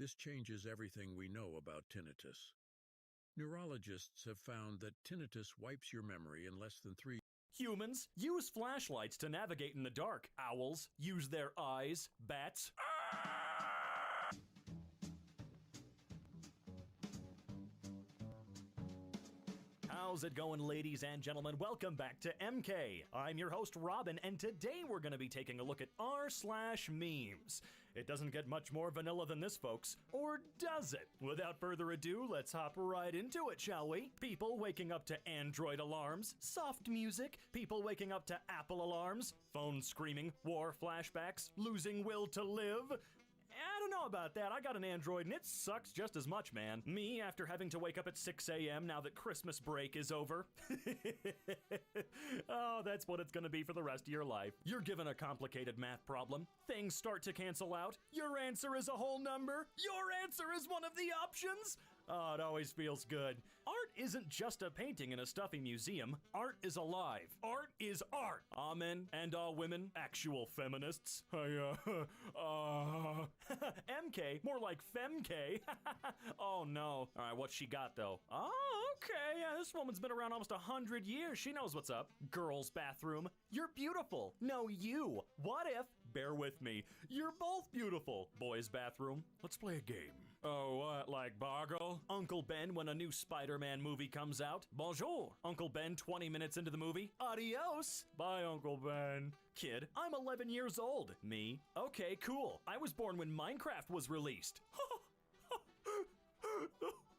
This changes everything we know about tinnitus. Neurologists have found that tinnitus wipes your memory in less than 3 Humans use flashlights to navigate in the dark. Owls use their eyes. Bats. How's it going, ladies and gentlemen? Welcome back to MK. I'm your host, Robin, and today we're going to be taking a look at r/memes. It doesn't get much more vanilla than this, folks. Or does it? Without further ado, let's hop right into it, shall we? People waking up to Android alarms, soft music, people waking up to Apple alarms, phone screaming, war flashbacks, losing will to live. I don't know about that. I got an Android and it sucks just as much, man. Me, after having to wake up at 6 a.m. now that Christmas break is over. Oh, that's what it's gonna be for the rest of your life. You're given a complicated math problem. Things start to cancel out. Your answer is a whole number. Your answer is one of the options. Oh, it always feels good. Art isn't just a painting in a stuffy museum. Art is alive. Art is art. All men and all women, actual feminists. MK, more like femk. Oh no. All right, what's she got though? Oh, okay. Yeah, this woman's been around almost 100 years. She knows what's up. Girls' bathroom. You're beautiful. No, you. What if, bear with me, you're both beautiful. Boys' bathroom. Let's play a game. Oh, what, like Boggle? Uncle Ben when a new Spider-Man movie comes out. Bonjour. Uncle Ben 20 minutes into the movie. Adios. Bye, Uncle Ben. Kid, I'm 11 years old. Me? Okay, cool. I was born when Minecraft was released.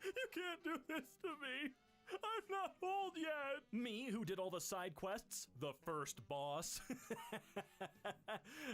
You can't do this to me. I'm not old yet. Me, who did all the side quests, the first boss.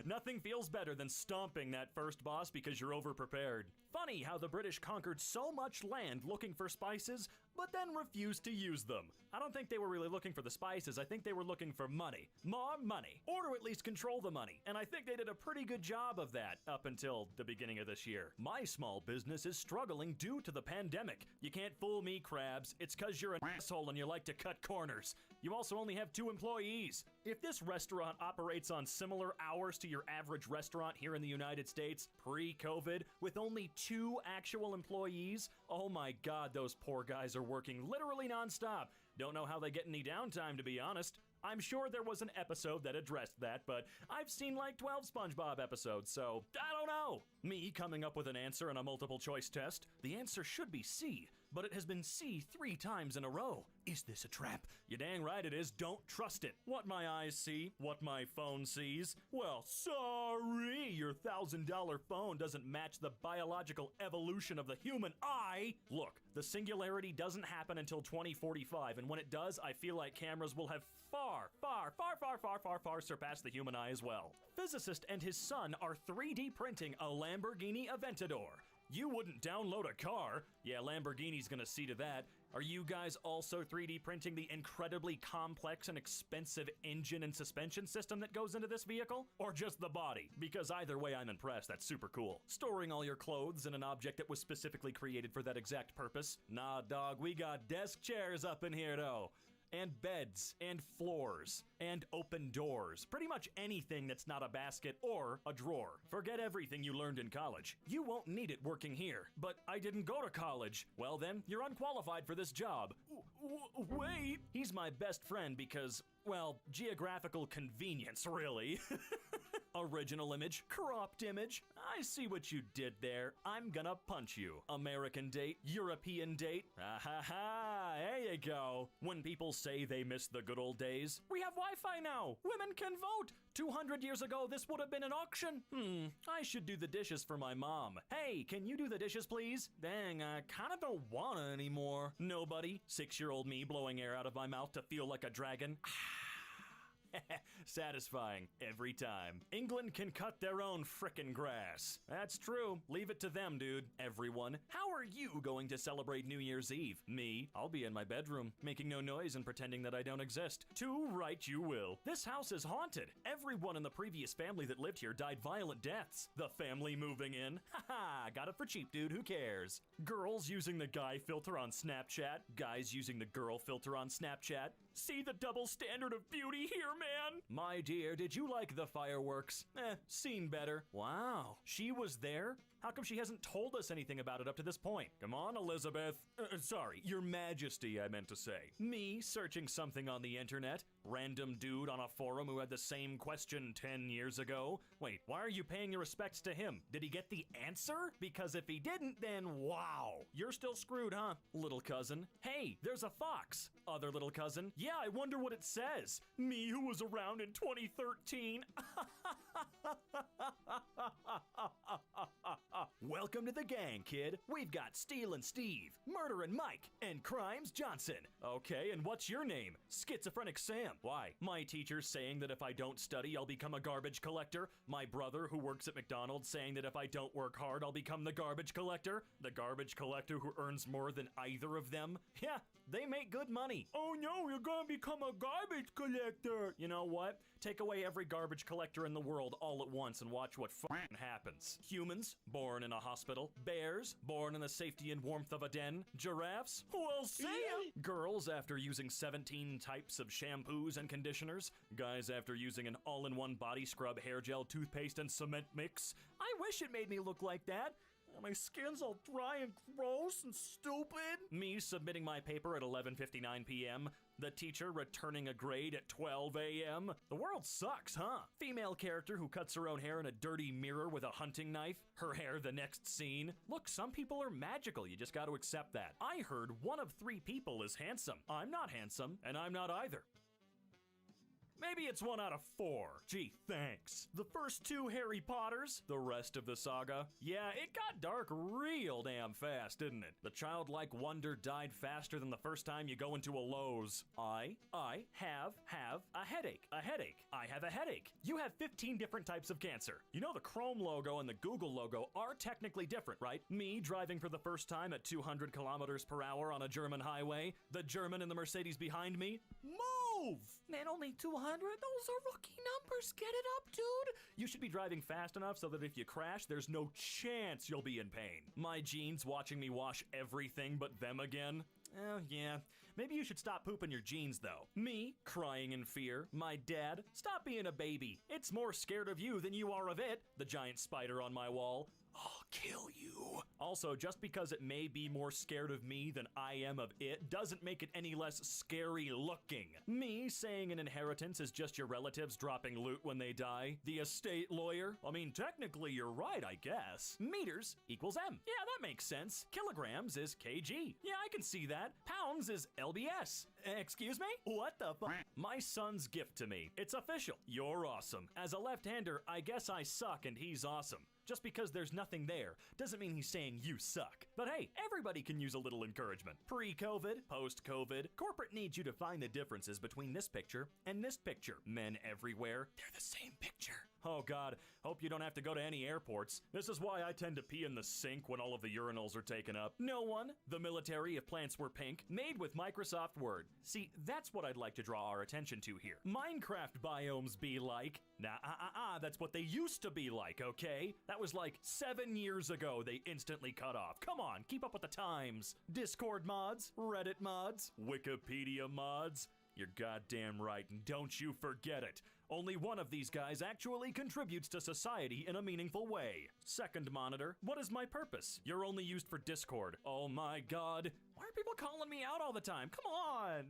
Nothing feels better than stomping that first boss because you're overprepared. Funny how the British conquered so much land looking for spices, but then refused to use them. I don't think they were really looking for the spices, I think they were looking for money. More money. Or to at least control the money. And I think they did a pretty good job of that up until the beginning of this year. My small business is struggling due to the pandemic. You can't fool me, crabs. It's 'cause you're an asshole and you like to cut corners. You also only have 2 employees. If this restaurant operates on similar hours to your average restaurant here in the United States, pre-COVID, with only 2 actual employees, oh my god, those poor guys are working literally nonstop. Don't know how they get any downtime, to be honest. I'm sure there was an episode that addressed that, but I've seen like 12 SpongeBob episodes, so I don't know. Me coming up with an answer in a multiple choice test. The answer should be C, but it has been C 3 times in a row. Is this a trap? You dang right it is. Don't trust it. What my eyes see, what my phone sees. Well, sorry, your $1,000 phone doesn't match the biological evolution of the human eye. Look, the singularity doesn't happen until 2045, and when it does, I feel like cameras will have far surpassed the human eye as well. Physicist and his son are 3D printing a Lamborghini Aventador. You wouldn't download a car. Yeah, Lamborghini's gonna see to that. Are you guys also 3D printing the incredibly complex and expensive engine and suspension system that goes into this vehicle? Or just the body? Because either way, I'm impressed. That's super cool. Storing all your clothes in an object that was specifically created for that exact purpose? Nah, dog, we got desk chairs up in here, though. And beds, and floors, and open doors. Pretty much anything that's not a basket or a drawer. Forget everything you learned in college. You won't need it working here. But I didn't go to college. Well then, you're unqualified for this job. Wait! He's my best friend because, well, geographical convenience, really. Original image, cropped image. I see what you did there. I'm gonna punch you. American date, European date. Ah ha ha, there you go. When people say they miss the good old days, we have Wi-Fi now. Women can vote. 200 years ago, this would have been an auction. I should do the dishes for my mom. Hey, can you do the dishes, please? Dang, I kinda don't wanna anymore. Nobody. 6-year-old me blowing air out of my mouth to feel like a dragon. Satisfying every time. England can cut their own frickin' grass. That's true. Leave it to them, dude. Everyone, how are you going to celebrate New Year's Eve? Me, I'll be in my bedroom, making no noise and pretending that I don't exist. Too right you will. This house is haunted. Everyone in the previous family that lived here died violent deaths. The family moving in. Haha, got it for cheap, dude. Who cares? Girls using the guy filter on Snapchat. Guys using the girl filter on Snapchat. See the double standard of beauty here, man? My dear, did you like the fireworks? Seen better. Wow, she was there? How come she hasn't told us anything about it up to this point? Come on, Elizabeth. Sorry, Your Majesty, I meant to say. Me searching something on the internet? Random dude on a forum who had the same question 10 years ago? Wait, why are you paying your respects to him? Did he get the answer? Because if he didn't, then wow. You're still screwed, huh? Little cousin. Hey, there's a fox. Other little cousin. Yeah, I wonder what it says. Me who was around in 2013. Welcome to the gang, kid. We've got Stealin' Steve, Murderin' Mike, and Crimes Johnson. Okay, and what's your name? Schizophrenic Sam. Why? My teacher's saying that if I don't study, I'll become a garbage collector. My brother, who works at McDonald's, saying that if I don't work hard, I'll become the garbage collector. The garbage collector who earns more than either of them. Yeah, they make good money. Oh no, you're gonna become a garbage collector. You know what? Take away every garbage collector in the world all at once and watch what happens. Humans, born in a hospital. Bears, born in the safety and warmth of a den. Giraffes, well, see ya. Girls after using 17 types of shampoos and conditioners. Guys after using an all-in-one body scrub, hair gel, toothpaste, and cement mix. I wish it made me look like that. My skin's all dry and gross and stupid. Me submitting my paper at 11:59 p.m. The teacher returning a grade at 12 a.m. The world sucks, huh? Female character who cuts her own hair in a dirty mirror with a hunting knife. Her hair the next scene. Look, some people are magical. You just got to accept that. I heard 1 of 3 people is handsome. I'm not handsome, and I'm not either. Maybe it's 1 out of 4. Gee, thanks. The first 2 Harry Potters, the rest of the saga. Yeah, it got dark real damn fast, didn't it? The childlike wonder died faster than the first time you go into a Lowe's. I have a headache. A headache. I have a headache. You have 15 different types of cancer. You know the Chrome logo and the Google logo are technically different, right? Me driving for the first time at 200 kilometers per hour on a German highway. The German in the Mercedes behind me. Move! Man, only 200? Those are rookie numbers. Get it up, dude. You should be driving fast enough so that if you crash, there's no chance you'll be in pain. My jeans watching me wash everything but them again. Yeah. Maybe you should stop pooping your jeans, though. Me, crying in fear. My dad, stop being a baby. It's more scared of you than you are of it. The giant spider on my wall. I'll kill you. Also, just because it may be more scared of me than I am of it doesn't make it any less scary looking. Me saying an inheritance is just your relatives dropping loot when they die. The estate lawyer. I mean, technically you're right, I guess. Meters equals M. Yeah, that makes sense. Kilograms is kg. Yeah, I can see that. Pounds is lbs. Excuse me? What the fuck? My son's gift to me. It's official. You're awesome. As a left-hander, I guess I suck and he's awesome. Just because there's nothing there doesn't mean he's saying you suck. But hey, everybody can use a little encouragement. Pre-COVID, post-COVID, corporate needs you to find the differences between this picture and this picture. Men everywhere, they're the same picture. Oh God, hope you don't have to go to any airports. This is why I tend to pee in the sink when all of the urinals are taken up. No one, the military if plants were pink, made with Microsoft Word. See, that's what I'd like to draw our attention to here. Minecraft biomes be like. That's what they used to be like, okay? That was like 7 years ago they instantly cut off. Come on, keep up with the times. Discord mods, Reddit mods, Wikipedia mods. You're goddamn right, and don't you forget it. Only one of these guys actually contributes to society in a meaningful way. Second monitor, what is my purpose? You're only used for Discord. Oh my God. Why are people calling me out all the time? Come on.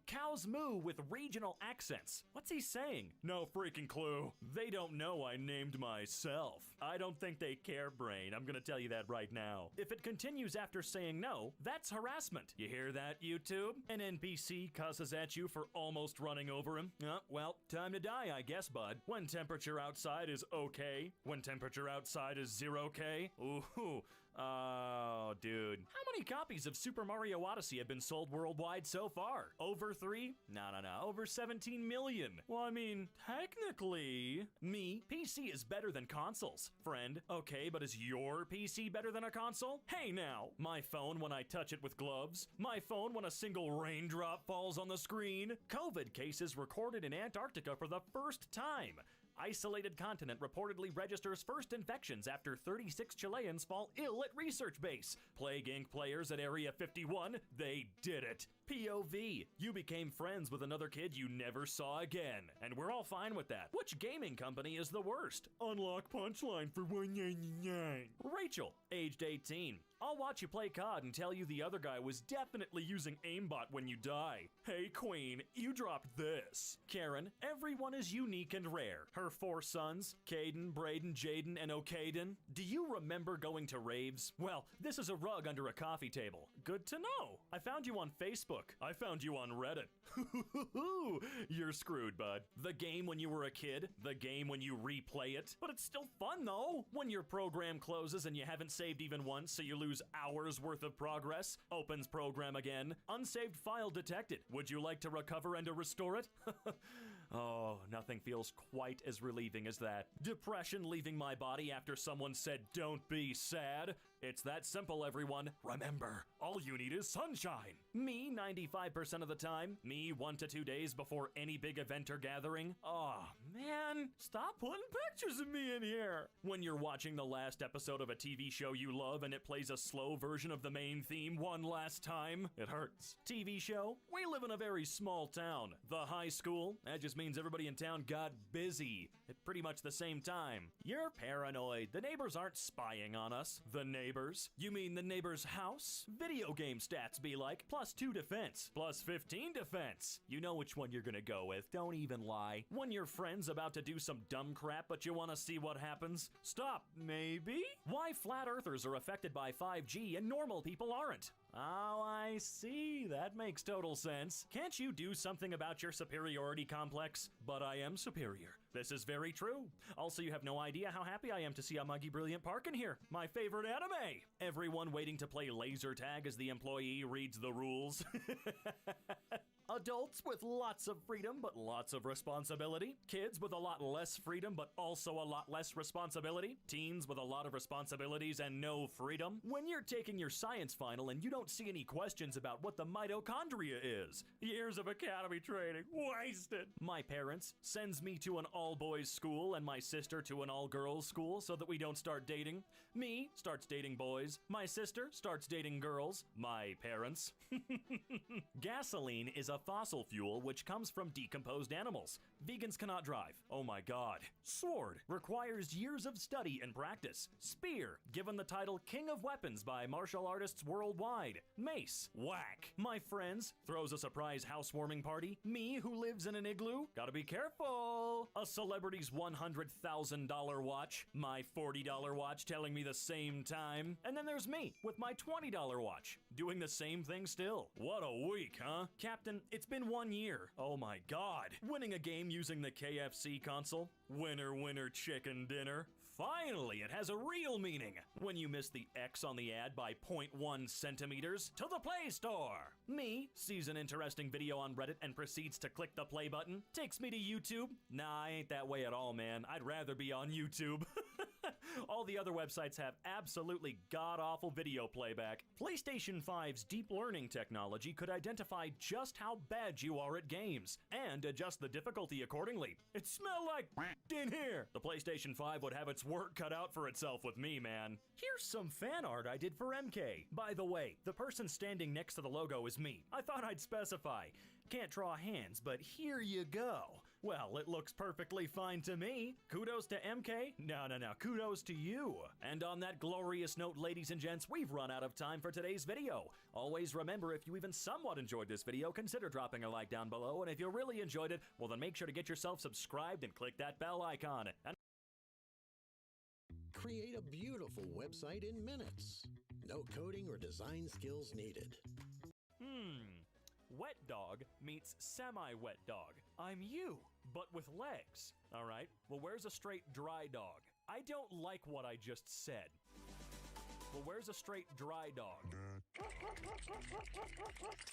Cows moo with regional accents. What's he saying? No freaking clue. They don't know I named myself. I don't think they care, brain. I'm gonna tell you that right now. If it continues after saying no, that's harassment. You hear that, YouTube? An NPC cusses at you for almost running over him. Well, time to die, I guess, bud. When temperature outside is okay. When temperature outside is 0K. Ooh, Oh, dude. How many copies of Super Mario Odyssey have been sold worldwide so far? Over 3? No. Over 17 million. Well, I mean, technically, PC is better than consoles. Friend, okay, but is your PC better than a console? Hey now, my phone when I touch it with gloves. My phone when a single raindrop falls on the screen. COVID cases recorded in Antarctica for the first time. Isolated continent reportedly registers first infections after 36 Chileans fall ill at research base. Plague Inc. players at Area 51, they did it. POV, you became friends with another kid you never saw again. And we're all fine with that. Which gaming company is the worst? Unlock Punchline for $1.99. Rachel, aged 18. I'll watch you play COD and tell you the other guy was definitely using aimbot when you die. Hey Queen, you dropped this. Karen, everyone is unique and rare. Her 4 sons, Caden, Braden, Jaden, and O'Kaden. Do you remember going to raves? Well, this is a rug under a coffee table. Good to know. I found you on Facebook. I found you on Reddit. You're screwed, bud. The game when you were a kid, the game when you replay it. But it's still fun, though. When your program closes and you haven't saved even once, so you lose hours worth of progress. Opens program again. Unsaved file detected. Would you like to recover and to restore it? Oh, nothing feels quite as relieving as that. Depression leaving my body after someone said, "Don't be sad." It's that simple, everyone. Remember, all you need is sunshine. Me 95% of the time. Me 1 to 2 days before any big event or gathering. Oh, man, stop putting pictures of me in here. When you're watching the last episode of a TV show you love and it plays a slow version of the main theme one last time, it hurts. TV show? We live in a very small town. The high school? That just means everybody in town got busy at pretty much the same time. You're paranoid. The neighbors aren't spying on us. The neighbors? You mean the neighbor's house? Video game stats be like, +2 defense, +15 defense. You know which one you're gonna go with, don't even lie. When your friend's about to do some dumb crap but you wanna see what happens, stop, maybe? Why flat earthers are affected by 5G and normal people aren't? Oh, I see. That makes total sense. Can't you do something about your superiority complex? But I am superior. This is very true. Also, you have no idea how happy I am to see Amagi Brilliant Park in here. My favorite anime. Everyone waiting to play laser tag as the employee reads the rules. Adults with lots of freedom but lots of responsibility. Kids with a lot less freedom but also a lot less responsibility. Teens with a lot of responsibilities and no freedom. When you're taking your science final and you don't see any questions about what the mitochondria is. Years of academy training. Wasted. My parents sends me to an all-boys school and my sister to an all-girls school so that we don't start dating. Me starts dating boys. My sister starts dating girls. My parents. Gasoline is a fossil fuel which comes from decomposed animals. Vegans cannot drive. Oh my god. Sword requires years of study and practice. Spear, given the title King of Weapons by martial artists worldwide. Mace, whack. My friends, throws a surprise housewarming party. Me, who lives in an igloo, gotta be careful. A celebrity's $100,000 watch. My $40 watch telling me the same time. And then there's me, with my $20 watch, doing the same thing still. What a week, huh? Captain, it's been 1 year. Oh my god. Winning a game using the KFC console? Winner, winner, chicken dinner. Finally, it has a real meaning. When you miss the X on the ad by 0.1 centimeters, to the Play Store. Me sees an interesting video on Reddit and proceeds to click the play button. Takes me to YouTube. Nah, I ain't that way at all, man. I'd rather be on YouTube. All the other websites have absolutely god-awful video playback. PlayStation 5's deep learning technology could identify just how bad you are at games and adjust the difficulty accordingly. It smelled like in here. The PlayStation 5 would have its work cut out for itself with me, man. Here's some fan art I did for MK. By the way, the person standing next to the logo is me. I thought I'd specify. Can't draw hands, but here you go. Well, it looks perfectly fine to me. Kudos to MK? No. Kudos to you. And on that glorious note, ladies and gents, we've run out of time for today's video. Always remember, if you even somewhat enjoyed this video, consider dropping a like down below. And if you really enjoyed it, well then make sure to get yourself subscribed and click that bell icon. And create a beautiful website in minutes. No coding or design skills needed. Wet dog meets semi-wet dog. I'm you, but with legs. All right, well, where's a straight dry dog? I don't like what I just said. Well, where's a straight dry dog?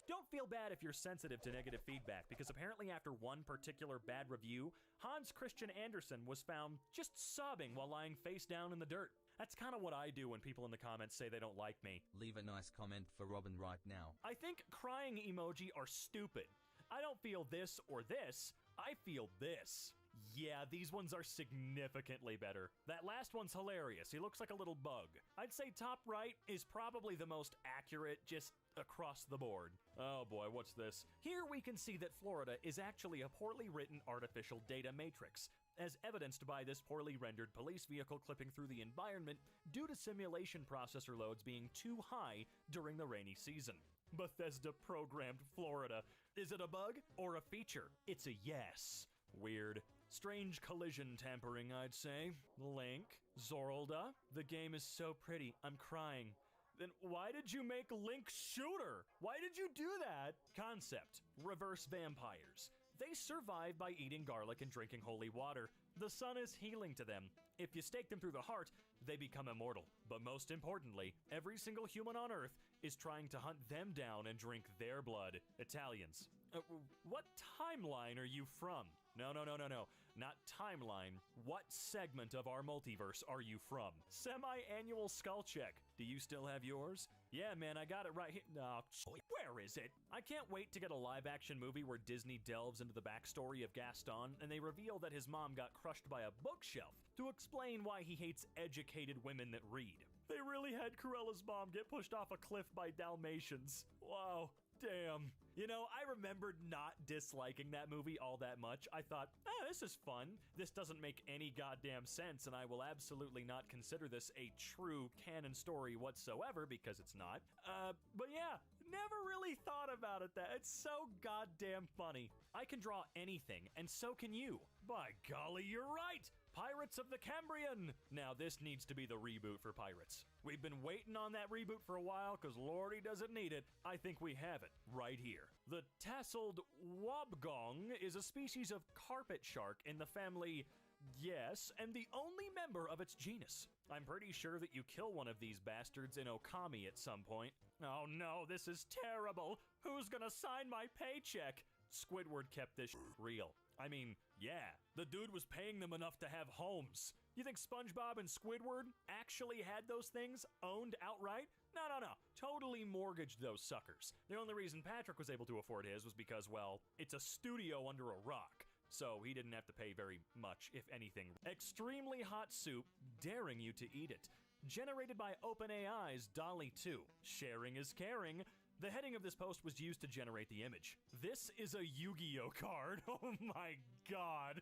Don't feel bad if you're sensitive to negative feedback, because apparently after one particular bad review, Hans Christian Andersen was found just sobbing while lying face down in the dirt. That's kind of what I do when people in the comments say they don't like me. Leave a nice comment for Robin right now. I think crying emoji are stupid. I don't feel this or this, I feel this. Yeah, these ones are significantly better. That last one's hilarious. He looks like a little bug. I'd say top right is probably the most accurate, just across the board. Oh boy, what's this? Here we can see that Florida is actually a poorly written artificial data matrix, as evidenced by this poorly rendered police vehicle clipping through the environment due to simulation processor loads being too high during the rainy season. Bethesda programmed Florida. Is it a bug or a feature? It's a yes. Weird. Strange collision tampering, I'd say. Link. Zorlda. The game is so pretty, I'm crying. Then why did you make Link Shooter? Why did you do that? Concept. Reverse vampires. They survive by eating garlic and drinking holy water. The sun is healing to them. If you stake them through the heart, they become immortal. But most importantly, every single human on Earth is trying to hunt them down and drink their blood. Italians. What timeline are you from? No. Not timeline. What segment of our multiverse are you from? Semi-annual skull check. Do you still have yours? Yeah, man, I got it right here. No, where is it? I can't wait to get a live-action movie where Disney delves into the backstory of Gaston and they reveal that his mom got crushed by a bookshelf to explain why he hates educated women that read. They really had Cruella's mom get pushed off a cliff by Dalmatians. Wow. Damn. You know, I remembered not disliking that movie all that much. I thought, this is fun. This doesn't make any goddamn sense, and I will absolutely not consider this a true canon story whatsoever, because it's not. But yeah, never really thought about it that. It's so goddamn funny. I can draw anything, and so can you. By golly, you're right! Pirates of the Cambrian! Now this needs to be the reboot for Pirates. We've been waiting on that reboot for a while because Lordy doesn't need it. I think we have it right here. The tasseled wobgong is a species of carpet shark in the family, yes, and the only member of its genus. I'm pretty sure that you kill one of these bastards in Okami at some point. Oh no, this is terrible. Who's gonna sign my paycheck? Squidward kept this real. I mean, yeah, the dude was paying them enough to have homes. You think SpongeBob and Squidward actually had those things owned outright? No. Totally mortgaged those suckers. The only reason Patrick was able to afford his was because, well, it's a studio under a rock. So he didn't have to pay very much, if anything. Extremely hot soup, daring you to eat it. Generated by OpenAI's DALL-E 2. Sharing is caring. The heading of this post was used to generate the image. This is a Yu-Gi-Oh card. Oh my god.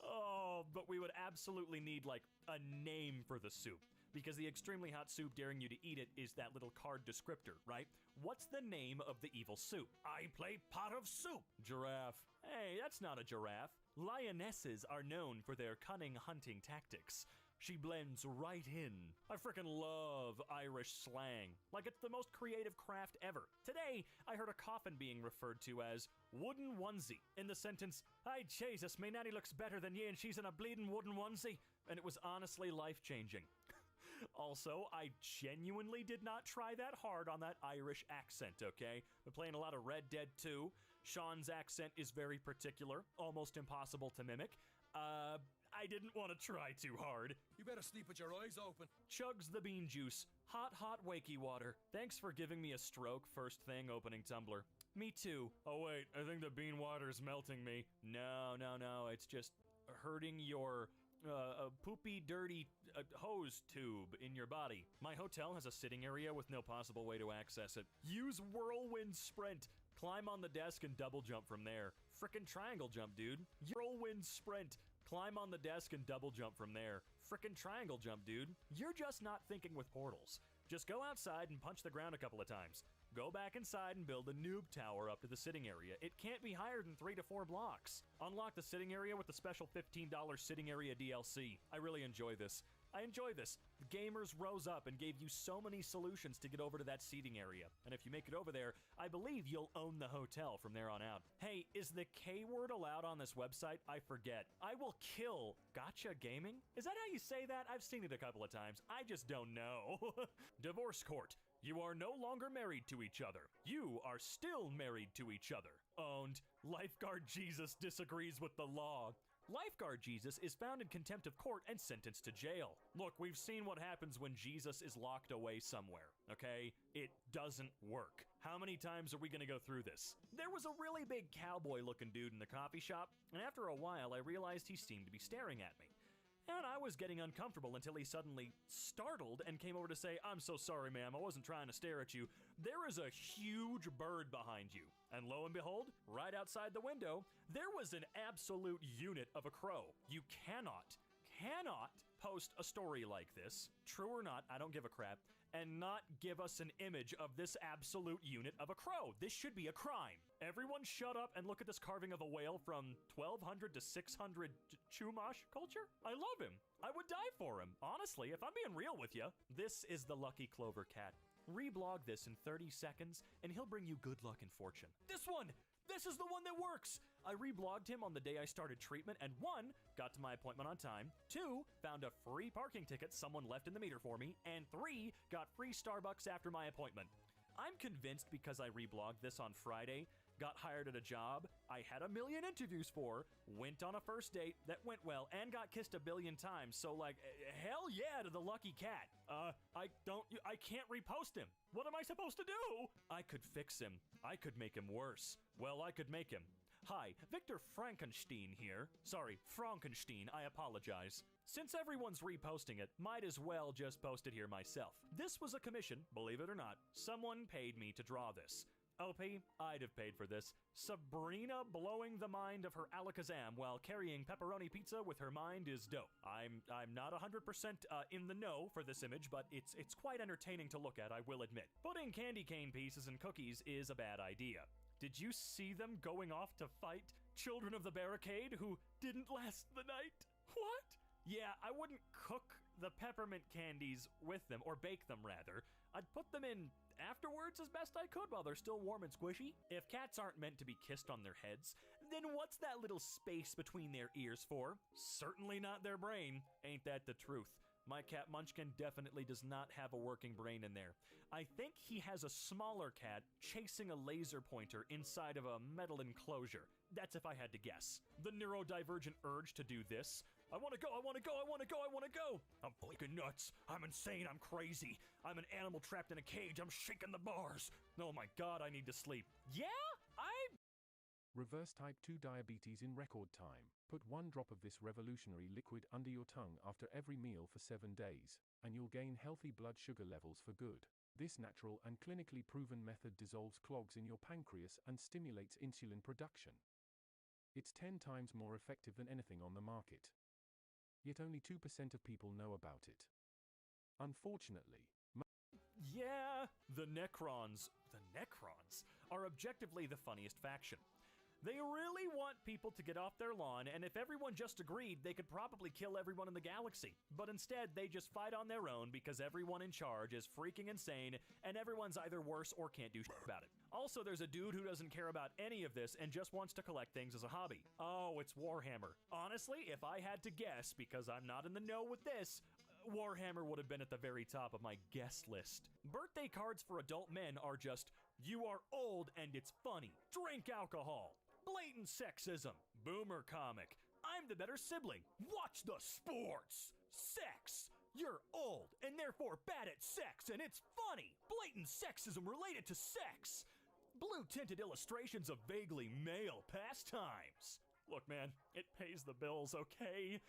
Oh, but we would absolutely need, like, a name for the soup. Because the extremely hot soup daring you to eat it is that little card descriptor, right? What's the name of the evil soup? I play pot of soup. Giraffe. Hey, that's not a giraffe. Lionesses are known for their cunning hunting tactics. She blends right in. I frickin' love Irish slang. Like it's the most creative craft ever. Today, I heard a coffin being referred to as wooden onesie. In the sentence, "Ay, Jesus, me nanny looks better than ye and she's in a bleeding wooden onesie." And it was honestly life-changing. Also, I genuinely did not try that hard on that Irish accent, okay? Been playing a lot of Red Dead 2. Sean's accent is very particular, almost impossible to mimic. I didn't want to try too hard. You better sleep with your eyes open. Chugs the bean juice. Hot wakey water. Thanks for giving me a stroke first thing opening Tumblr. Me too. Oh wait, I think the bean water's melting me. No, it's just hurting your poopy, dirty hose tube in your body. My hotel has a sitting area with no possible way to access it. Use whirlwind sprint. Climb on the desk and double jump from there. Frickin' triangle jump, dude. Whirlwind sprint. Climb on the desk and double jump from there. Frickin' triangle jump, dude. You're just not thinking with portals. Just go outside and punch the ground a couple of times. Go back inside and build a noob tower up to the sitting area. It can't be higher than 3 to 4 blocks. Unlock the sitting area with the special $15 sitting area DLC. I really enjoy this. I enjoy this. The gamers rose up and gave you so many solutions to get over to that seating area. And if you make it over there, I believe you'll own the hotel from there on out. Hey, is the K word allowed on this website? I forget. I will kill Gotcha Gaming? Is that how you say that? I've seen it a couple of times. I just don't know. Divorce court. You are no longer married to each other. You are still married to each other. Owned. Lifeguard Jesus disagrees with the law. Lifeguard Jesus is found in contempt of court and sentenced to jail. Look, we've seen what happens when Jesus is locked away somewhere, okay? It doesn't work. How many times are we gonna go through this? There was a really big cowboy-looking dude in the coffee shop, and after a while I realized he seemed to be staring at me. And I was getting uncomfortable until he suddenly startled and came over to say, "I'm so sorry, ma'am, I wasn't trying to stare at you. There is a huge bird behind you." And lo and behold, right outside the window, there was an absolute unit of a crow. You cannot post a story like this, true or not, I don't give a crap, and not give us an image of this absolute unit of a crow. This should be a crime. Everyone shut up and look at this carving of a whale from 1200 to 600 Chumash culture. I love him. I would die for him. Honestly, if I'm being real with you. This is the Lucky Clover Cat. Reblog this in 30 seconds, and he'll bring you good luck and fortune. This one! This is the one that works! I reblogged him on the day I started treatment, and 1, got to my appointment on time, 2, found a free parking ticket someone left in the meter for me, and 3, got free Starbucks after my appointment. I'm convinced because I reblogged this on Friday, got hired at a job I had a million interviews for, went on a first date that went well, and got kissed a billion times, so like, hell yeah to the lucky cat. I can't repost him. What am I supposed to do? I could fix him. I could make him worse. Well, I could make him. Hi, Victor Frankenstein here. Sorry, Frankenstein, I apologize. Since everyone's reposting it, might as well just post it here myself. This was a commission, believe it or not. Someone paid me to draw this. OP, I'd have paid for this. Sabrina blowing the mind of her Alakazam while carrying pepperoni pizza with her mind is dope. I'm not 100% in the know for this image, but it's quite entertaining to look at, I will admit. Putting candy cane pieces in cookies is a bad idea. Did you see them going off to fight Children of the Barricade who didn't last the night? What? Yeah, I wouldn't cook the peppermint candies with them, or bake them rather. I'd put them in afterwards as best I could while they're still warm and squishy. If cats aren't meant to be kissed on their heads, then what's that little space between their ears for? Certainly not their brain. Ain't that the truth? My cat Munchkin definitely does not have a working brain in there. I think he has a smaller cat chasing a laser pointer inside of a metal enclosure. That's if I had to guess. The neurodivergent urge to do this. I wanna go, I wanna go, I wanna go, I wanna go! I'm fucking nuts. I'm insane, I'm crazy. I'm an animal trapped in a cage, I'm shaking the bars. Oh my god, I need to sleep. Yeah? Reverse type 2 diabetes in record time. Put 1 drop of this revolutionary liquid under your tongue after every meal for 7 days, and you'll gain healthy blood sugar levels for good. This natural and clinically proven method dissolves clogs in your pancreas and stimulates insulin production. It's 10 times more effective than anything on the market. Yet only 2% of people know about it. Unfortunately, yeah, the Necrons are objectively the funniest faction. They really want people to get off their lawn, and if everyone just agreed, they could probably kill everyone in the galaxy. But instead, they just fight on their own because everyone in charge is freaking insane, and everyone's either worse or can't do shit about it. Also, there's a dude who doesn't care about any of this and just wants to collect things as a hobby. Oh, it's Warhammer. Honestly, if I had to guess, because I'm not in the know with this, Warhammer would have been at the very top of my guest list. Birthday cards for adult men are just, you are old and it's funny. Drink alcohol. Blatant sexism. Boomer comic. I'm the better sibling. Watch the sports. Sex. You're old and therefore bad at sex and it's funny. Blatant sexism related to sex. Blue-tinted illustrations of vaguely male pastimes. Look, man, it pays the bills, okay?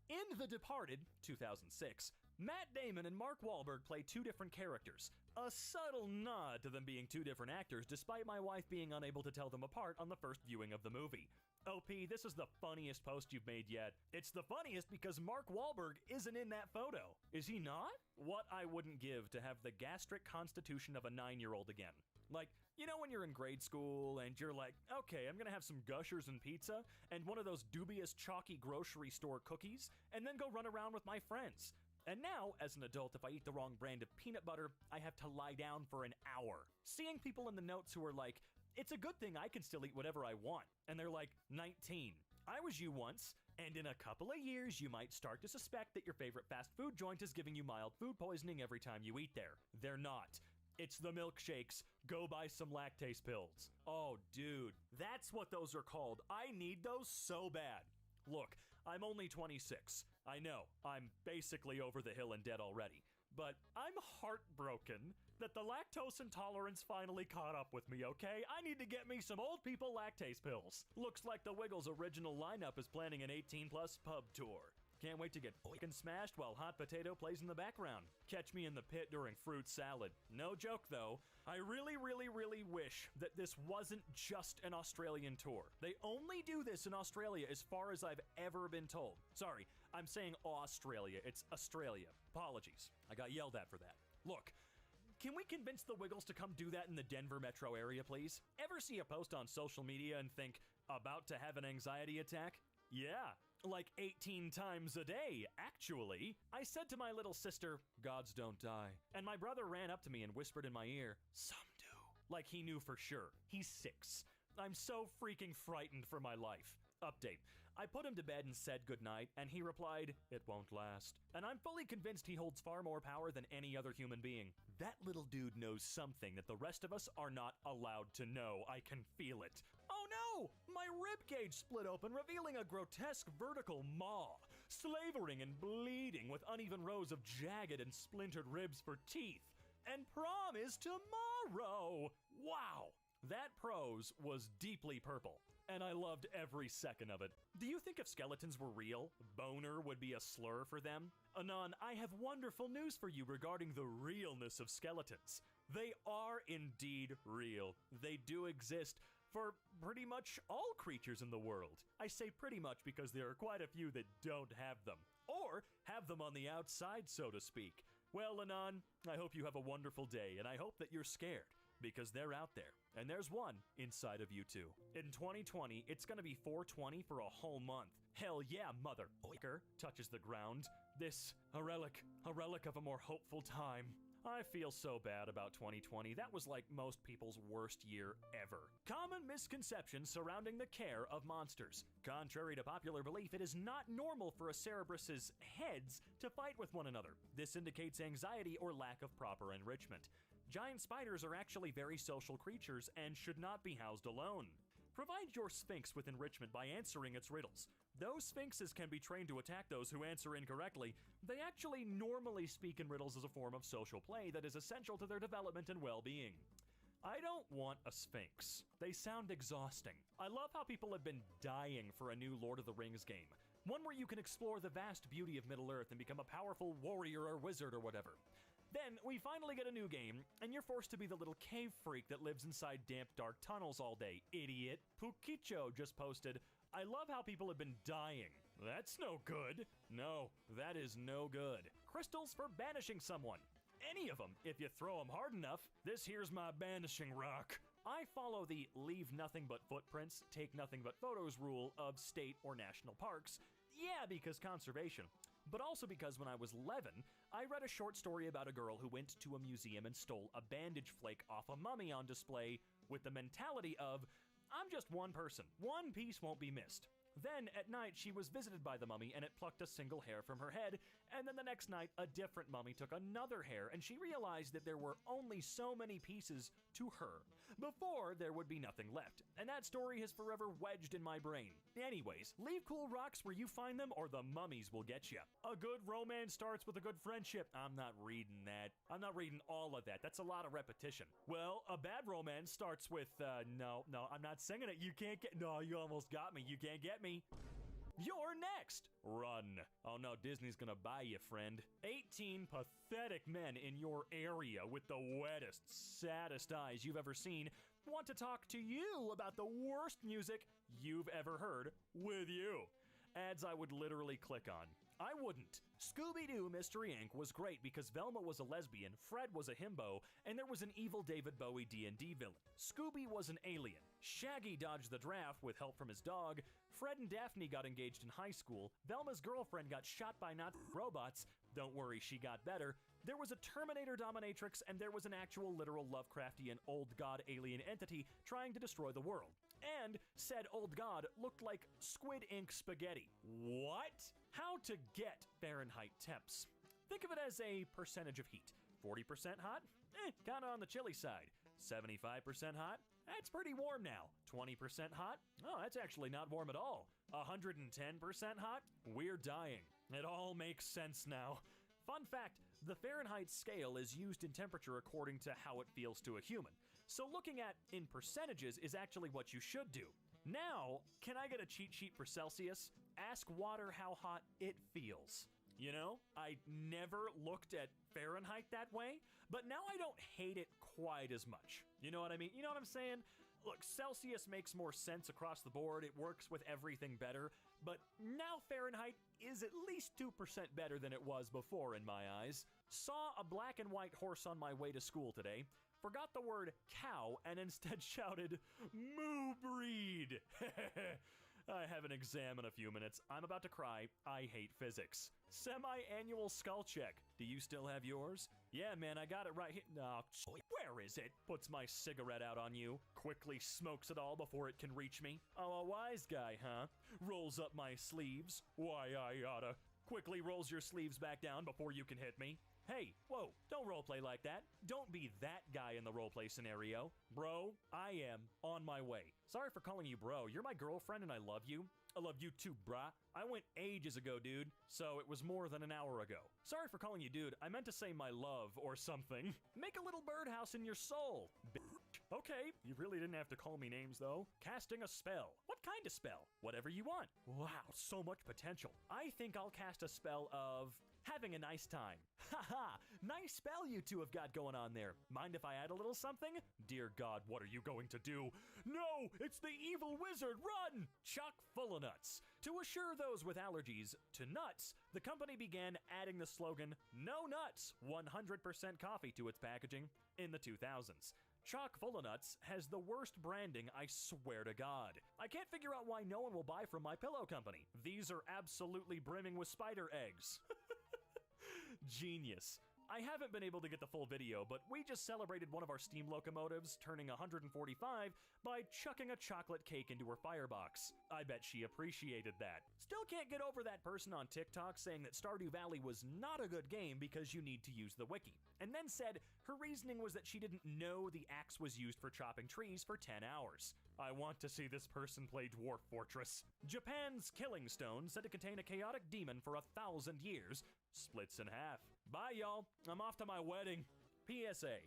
In The Departed, 2006, Matt Damon and Mark Wahlberg play 2 different characters. A subtle nod to them being 2 different actors, despite my wife being unable to tell them apart on the first viewing of the movie. OP, this is the funniest post you've made yet. It's the funniest because Mark Wahlberg isn't in that photo. Is he not? What I wouldn't give to have the gastric constitution of a 9-year-old again. Like, you know when you're in grade school and you're like, okay, I'm gonna have some Gushers and pizza and one of those dubious chalky grocery store cookies and then go run around with my friends. And now, as an adult, if I eat the wrong brand of peanut butter, I have to lie down for an hour. Seeing people in the notes who are like, it's a good thing I can still eat whatever I want. And they're like, 19. I was you once, and in a couple of years, you might start to suspect that your favorite fast food joint is giving you mild food poisoning every time you eat there. They're not. It's the milkshakes. Go buy some lactase pills. Oh, dude, that's what those are called. I need those so bad. Look, I'm only 26. I know, I'm basically over the hill and dead already. But I'm heartbroken that the lactose intolerance finally caught up with me, okay? I need to get me some old people lactase pills. Looks like the Wiggles' original lineup is planning an 18-plus pub tour. Can't wait to get fucking smashed while Hot Potato plays in the background. Catch me in the pit during fruit salad. No joke, though. I really wish that this wasn't just an Australian tour. They only do this in Australia as far as I've ever been told. Sorry, I'm saying Australia. It's Australia. Apologies. I got yelled at for that. Look, can we convince the Wiggles to come do that in the Denver metro area, please? Ever see a post on social media and think, about to have an anxiety attack? Yeah, like 18 times a day, actually. I said to my little sister, gods don't die. And my brother ran up to me and whispered in my ear, some do. Like he knew for sure. He's 6. I'm so freaking frightened for my life. Update. I put him to bed and said goodnight, and he replied, it won't last. And I'm fully convinced he holds far more power than any other human being. That little dude knows something that the rest of us are not allowed to know. I can feel it. Oh no! My ribcage split open, revealing a grotesque vertical maw, slavering and bleeding with uneven rows of jagged and splintered ribs for teeth. And prom is tomorrow! Wow! That prose was deeply purple, and I loved every second of it. Do you think if skeletons were real, boner would be a slur for them? Anon, I have wonderful news for you regarding the realness of skeletons. They are indeed real. They do exist for pretty much all creatures in the world. I say pretty much because there are quite a few that don't have them, or have them on the outside, so to speak. Well, Anon, I hope you have a wonderful day, and I hope that you're scared, because they're out there, and there's one inside of you too. In 2020, it's gonna be 420 for a whole month. Hell yeah, mother oiker, touches the ground. This, a relic of a more hopeful time. I feel so bad about 2020. That was like most people's worst year ever. Common misconceptions surrounding the care of monsters. Contrary to popular belief, it is not normal for a Cerebrus's heads to fight with one another. This indicates anxiety or lack of proper enrichment. Giant spiders are actually very social creatures and should not be housed alone. Provide your Sphinx with enrichment by answering its riddles. Though Sphinxes can be trained to attack those who answer incorrectly, they actually normally speak in riddles as a form of social play that is essential to their development and well-being. I don't want a Sphinx. They sound exhausting. I love how people have been dying for a new Lord of the Rings game. One where you can explore the vast beauty of Middle-earth and become a powerful warrior or wizard or whatever. Then, we finally get a new game, and you're forced to be the little cave freak that lives inside damp, dark tunnels all day. Idiot. Pukicho just posted, I love how people have been dying. That's no good. No, that is no good. Crystals for banishing someone. Any of them, if you throw them hard enough. This here's my banishing rock. I follow the leave nothing but footprints, take nothing but photos rule of state or national parks. Yeah, because conservation. But also because when I was 11, I read a short story about a girl who went to a museum and stole a bandage flake off a mummy on display with the mentality of, I'm just one person, one piece won't be missed. Then, at night, she was visited by the mummy and it plucked a single hair from her head, and then the next night, a different mummy took another hair, and she realized that there were only so many pieces to her before there would be nothing left, and that story has forever wedged in my brain. Anyways, leave cool rocks where you find them or the mummies will get you. A good romance starts with a good friendship. I'm not reading that. I'm not reading all of that. That's a lot of repetition. Well, a bad romance starts with, no, I'm not singing it. You can't get, no, you almost got me. You can't get me. You're next! Run. Oh no, Disney's gonna buy you, friend. 18 pathetic men in your area with the wettest, saddest eyes you've ever seen want to talk to you about the worst music you've ever heard with you. Ads I would literally click on. I wouldn't. Scooby-Doo Mystery Inc. was great because Velma was a lesbian, Fred was a himbo, and there was an evil David Bowie D&D villain. Scooby was an alien. Shaggy dodged the draft with help from his dog. Fred and Daphne got engaged in high school. Velma's girlfriend got shot by Nazi robots. Don't worry, she got better. There was a Terminator dominatrix, and there was an actual literal Lovecraftian old god alien entity trying to destroy the world. And said old god looked like Squid Ink spaghetti. What? How to get Fahrenheit temps. Think of it as a percentage of heat. 40% hot? Kinda on the chilly side. 75% hot? That's pretty warm now. 20% hot? Oh, that's actually not warm at all. 110% hot? We're dying. It all makes sense now. Fun fact, the Fahrenheit scale is used in temperature according to how it feels to a human. So looking at in percentages is actually what you should do. Now, can I get a cheat sheet for Celsius? Ask water how hot it feels. You know, I never looked at Fahrenheit that way, but now I don't hate it quite as much. You know what I mean? You know what I'm saying? Look, Celsius makes more sense across the board. It works with everything better, but now Fahrenheit is at least 2% better than it was before in my eyes. Saw a black and white horse on my way to school today, forgot the word cow, and instead shouted, "Moo breed!" I have an exam in a few minutes. I'm about to cry. I hate physics. Semi-annual skull check. Do you still have yours? Yeah, man, I got it right here. No, where is it? Puts my cigarette out on you. Quickly smokes it all before it can reach me. Oh, a wise guy, huh? Rolls up my sleeves. Why, I oughta. Quickly rolls your sleeves back down before you can hit me. Hey, whoa, don't roleplay like that. Don't be that guy in the roleplay scenario. Bro, I am on my way. Sorry for calling you bro. You're my girlfriend and I love you. I love you too, brah. I went ages ago, dude, so it was more than an hour ago. Sorry for calling you dude. I meant to say my love or something. Make a little birdhouse in your soul, bitch. Okay, you really didn't have to call me names, though. Casting a spell. What kind of spell? Whatever you want. Wow, so much potential. I think I'll cast a spell of having a nice time. Haha, nice spell you two have got going on there. Mind if I add a little something? Dear God, what are you going to do? No, it's the evil wizard, run! Chock full of nuts. To assure those with allergies to nuts, the company began adding the slogan, "No nuts, 100% coffee" to its packaging in the 2000s. Chock full of nuts has the worst branding, I swear to God. I can't figure out why no one will buy from my pillow company. These are absolutely brimming with spider eggs. Genius. I haven't been able to get the full video, but we just celebrated one of our steam locomotives turning 145 by chucking a chocolate cake into her firebox. I bet she appreciated that. Still can't get over that person on TikTok saying that Stardew Valley was not a good game because you need to use the wiki, and then said her reasoning was that she didn't know the axe was used for chopping trees for 10 hours. I want to see this person play Dwarf Fortress. Japan's Killing Stone, said to contain a chaotic demon for 1,000 years, splits in half. Bye, y'all. I'm off to my wedding. PSA.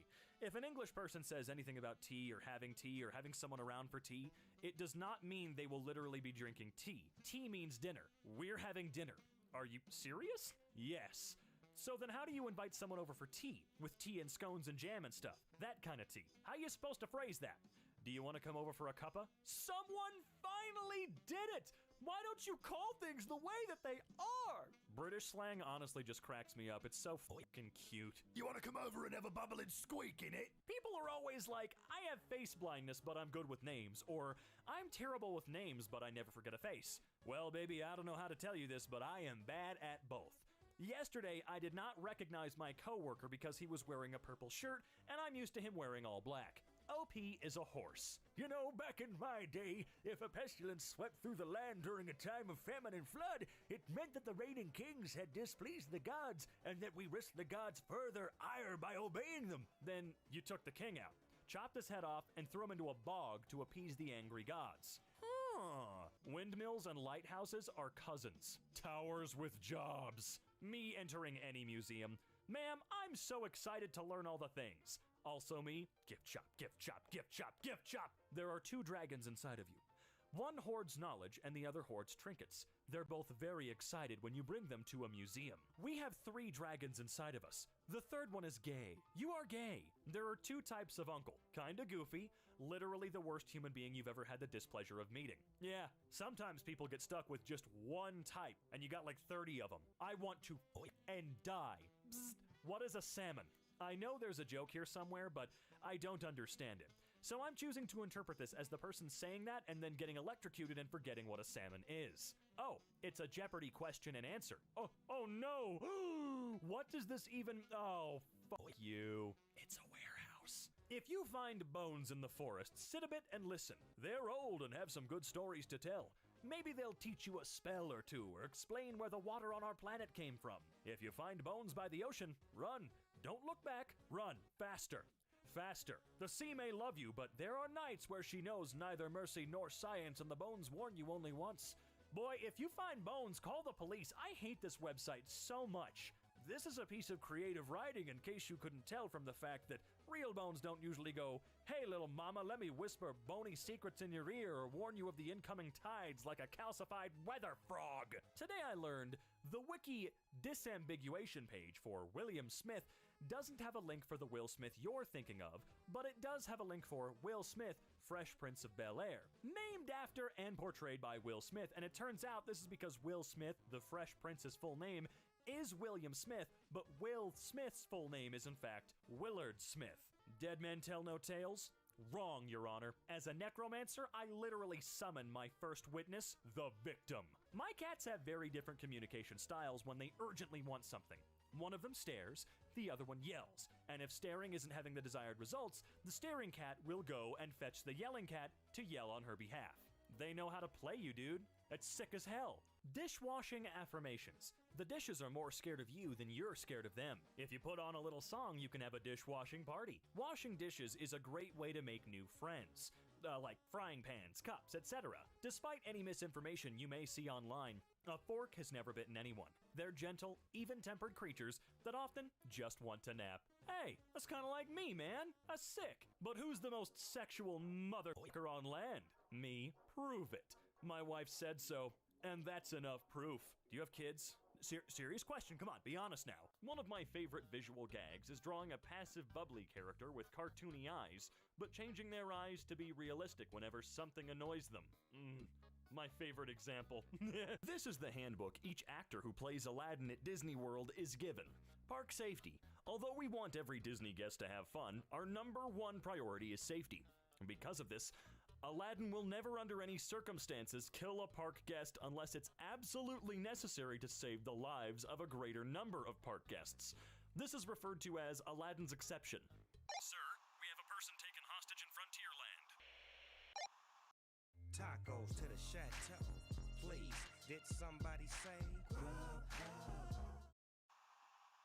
If an English person says anything about tea or having someone around for tea, it does not mean they will literally be drinking tea. Tea means dinner. We're having dinner. Are you serious? Yes. So then how do you invite someone over for tea? With tea and scones and jam and stuff. That kind of tea. How are you supposed to phrase that? Do you want to come over for a cuppa? Someone finally did it! Why don't you call things the way that they are? British slang honestly just cracks me up. It's so fucking cute. You want to come over and have a bubbling squeak in it? People are always like, I have face blindness, but I'm good with names. Or, I'm terrible with names, but I never forget a face. Well, baby, I don't know how to tell you this, but I am bad at both. Yesterday, I did not recognize my coworker because he was wearing a purple shirt, and I'm used to him wearing all black. OP is a horse. You know, back in my day, if a pestilence swept through the land during a time of famine and flood, it meant that the reigning kings had displeased the gods, and that we risked the gods' further ire by obeying them. Then you took the king out, chopped his head off, and threw him into a bog to appease the angry gods. Windmills and lighthouses are cousins. Towers with jobs. Me entering any museum. Ma'am, I'm so excited to learn all the things. Also me, gift shop, gift shop, gift shop, gift shop. There are two dragons inside of you. One hoards knowledge and the other hoards trinkets. They're both very excited when you bring them to a museum. We have 3 dragons inside of us. The third one is gay. You are gay. There are 2 types of uncle. Kinda goofy, literally the worst human being you've ever had the displeasure of meeting. Yeah, sometimes people get stuck with just one type, and you got like 30 of them. I want to and die. Psst. What is a salmon? I know there's a joke here somewhere, but I don't understand it. So I'm choosing to interpret this as the person saying that and then getting electrocuted and forgetting what a salmon is. Oh, it's a Jeopardy question and answer. Oh no! What does this even... Oh, fuck you. It's a warehouse. If you find bones in the forest, sit a bit and listen. They're old and have some good stories to tell. Maybe they'll teach you a spell or two, or explain where the water on our planet came from. If you find bones by the ocean, run. Don't look back. Run. Faster. Faster. The sea may love you, but there are nights where she knows neither mercy nor science, and the bones warn you only once. Boy, if you find bones, call the police. I hate this website so much. This is a piece of creative writing, in case you couldn't tell from the fact that real bones don't usually go, "Hey, little mama, let me whisper bony secrets in your ear or warn you of the incoming tides like a calcified weather frog." Today I learned the wiki disambiguation page for William Smith doesn't have a link for the Will Smith you're thinking of, but it does have a link for Will Smith, Fresh Prince of Bel-Air, named after and portrayed by Will Smith, and it turns out this is because Will Smith, the Fresh Prince's full name, is William Smith, but Will Smith's full name is in fact Willard Smith. Dead men tell no tales? Wrong, Your Honor. As a necromancer, I literally summon my first witness, the victim. My cats have very different communication styles when they urgently want something. One of them stares, the other one yells, and if staring isn't having the desired results, the staring cat will go and fetch the yelling cat to yell on her behalf. They know how to play you, dude. It's sick as hell. Dishwashing affirmations. The dishes are more scared of you than you're scared of them. If you put on a little song, you can have a dishwashing party. Washing dishes is a great way to make new friends. Like frying pans, cups, etc. Despite any misinformation you may see online, a fork has never bitten anyone. They're gentle, even-tempered creatures that often just want to nap. Hey, that's kind of like me, man. That's sick. But who's the most sexual motherfucker on land? Me. Prove it. My wife said so, and that's enough proof. Do you have kids? Serious question, come on, be honest now. One of my favorite visual gags is drawing a passive bubbly character with cartoony eyes, but changing their eyes to be realistic whenever something annoys them. My favorite example. This is the handbook each actor who plays Aladdin at Disney World is given. Park safety. Although we want every Disney guest to have fun, our #1 priority is safety. Because of this, Aladdin will never under any circumstances kill a park guest unless it's absolutely necessary to save the lives of a greater number of park guests. This is referred to as Aladdin's exception. Sir, we have a person taken hostage in Frontierland. Tacos to the chateau. Please, did somebody say?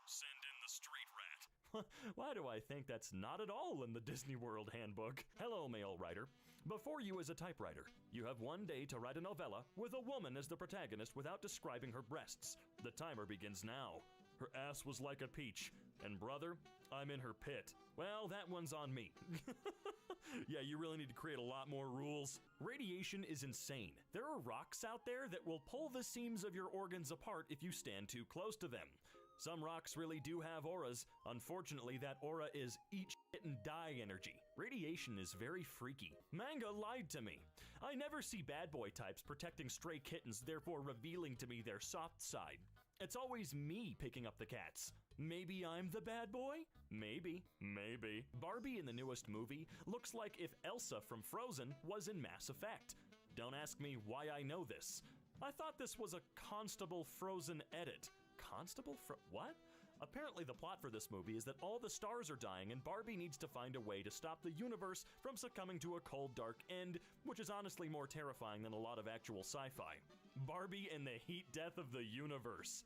Send in the street rat. Why do I think that's not at all in the Disney World handbook? Hello, male writer. Before you is a typewriter. You have one day to write a novella with a woman as the protagonist without describing her breasts. The timer begins now. Her ass was like a peach. And brother, I'm in her pit. Well, that one's on me. Yeah, you really need to create a lot more rules. Radiation is insane. There are rocks out there that will pull the seams of your organs apart if you stand too close to them. Some rocks really do have auras. Unfortunately, that aura is eat shit and die energy. Radiation is very freaky. Manga lied to me. I never see bad boy types protecting stray kittens, therefore revealing to me their soft side. It's always me picking up the cats. Maybe I'm the bad boy? Maybe. Barbie in the newest movie looks like if Elsa from Frozen was in Mass Effect. Don't ask me why I know this. I thought this was a Constable Frozen edit. Constable what? Apparently the plot for this movie is that all the stars are dying and Barbie needs to find a way to stop the universe from succumbing to a cold, dark end, which is honestly more terrifying than a lot of actual sci-fi. Barbie and the heat death of the universe.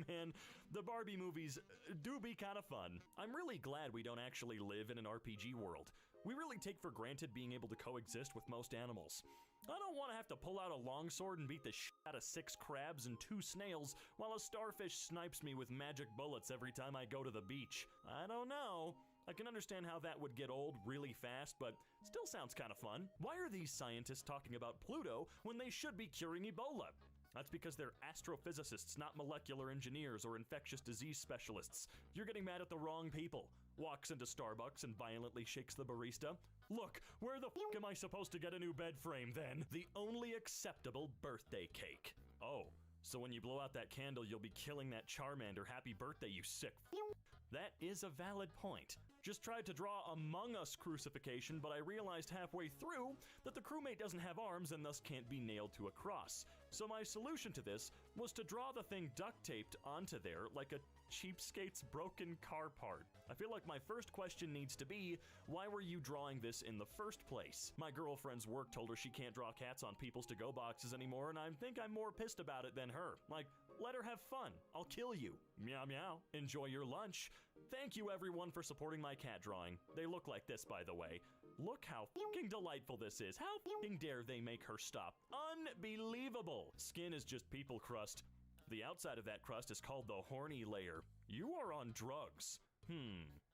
Man, the Barbie movies do be kind of fun. I'm really glad we don't actually live in an RPG world. We really take for granted being able to coexist with most animals. I don't want to have to pull out a longsword and beat the shit out of 6 crabs and 2 snails while a starfish snipes me with magic bullets every time I go to the beach. I don't know. I can understand how that would get old really fast, but still sounds kind of fun. Why are these scientists talking about Pluto when they should be curing Ebola? That's because they're astrophysicists, not molecular engineers or infectious disease specialists. You're getting mad at the wrong people. Walks into Starbucks and violently shakes the barista. Look, where the f*** am I supposed to get a new bed frame then? The only acceptable birthday cake. Oh, so when you blow out that candle, you'll be killing that Charmander. Happy birthday, you sick f***. That is a valid point. Just tried to draw Among Us crucifixion, but I realized halfway through that the crewmate doesn't have arms and thus can't be nailed to a cross. So my solution to this was to draw the thing duct taped onto there like a cheapskate's broken car part. I feel like my first question needs to be, why were you drawing this in the first place? My girlfriend's work told her she can't draw cats on people's to-go boxes anymore, and I think I'm more pissed about it than her. Like, let her have fun. I'll kill you. Meow meow. Enjoy your lunch. Thank you everyone for supporting my cat drawing. They look like this, by the way. Look how fucking delightful this is. How fucking dare they make her stop? Unbelievable. Skin is just people crust. The outside of that crust is called the horny layer. You are on drugs.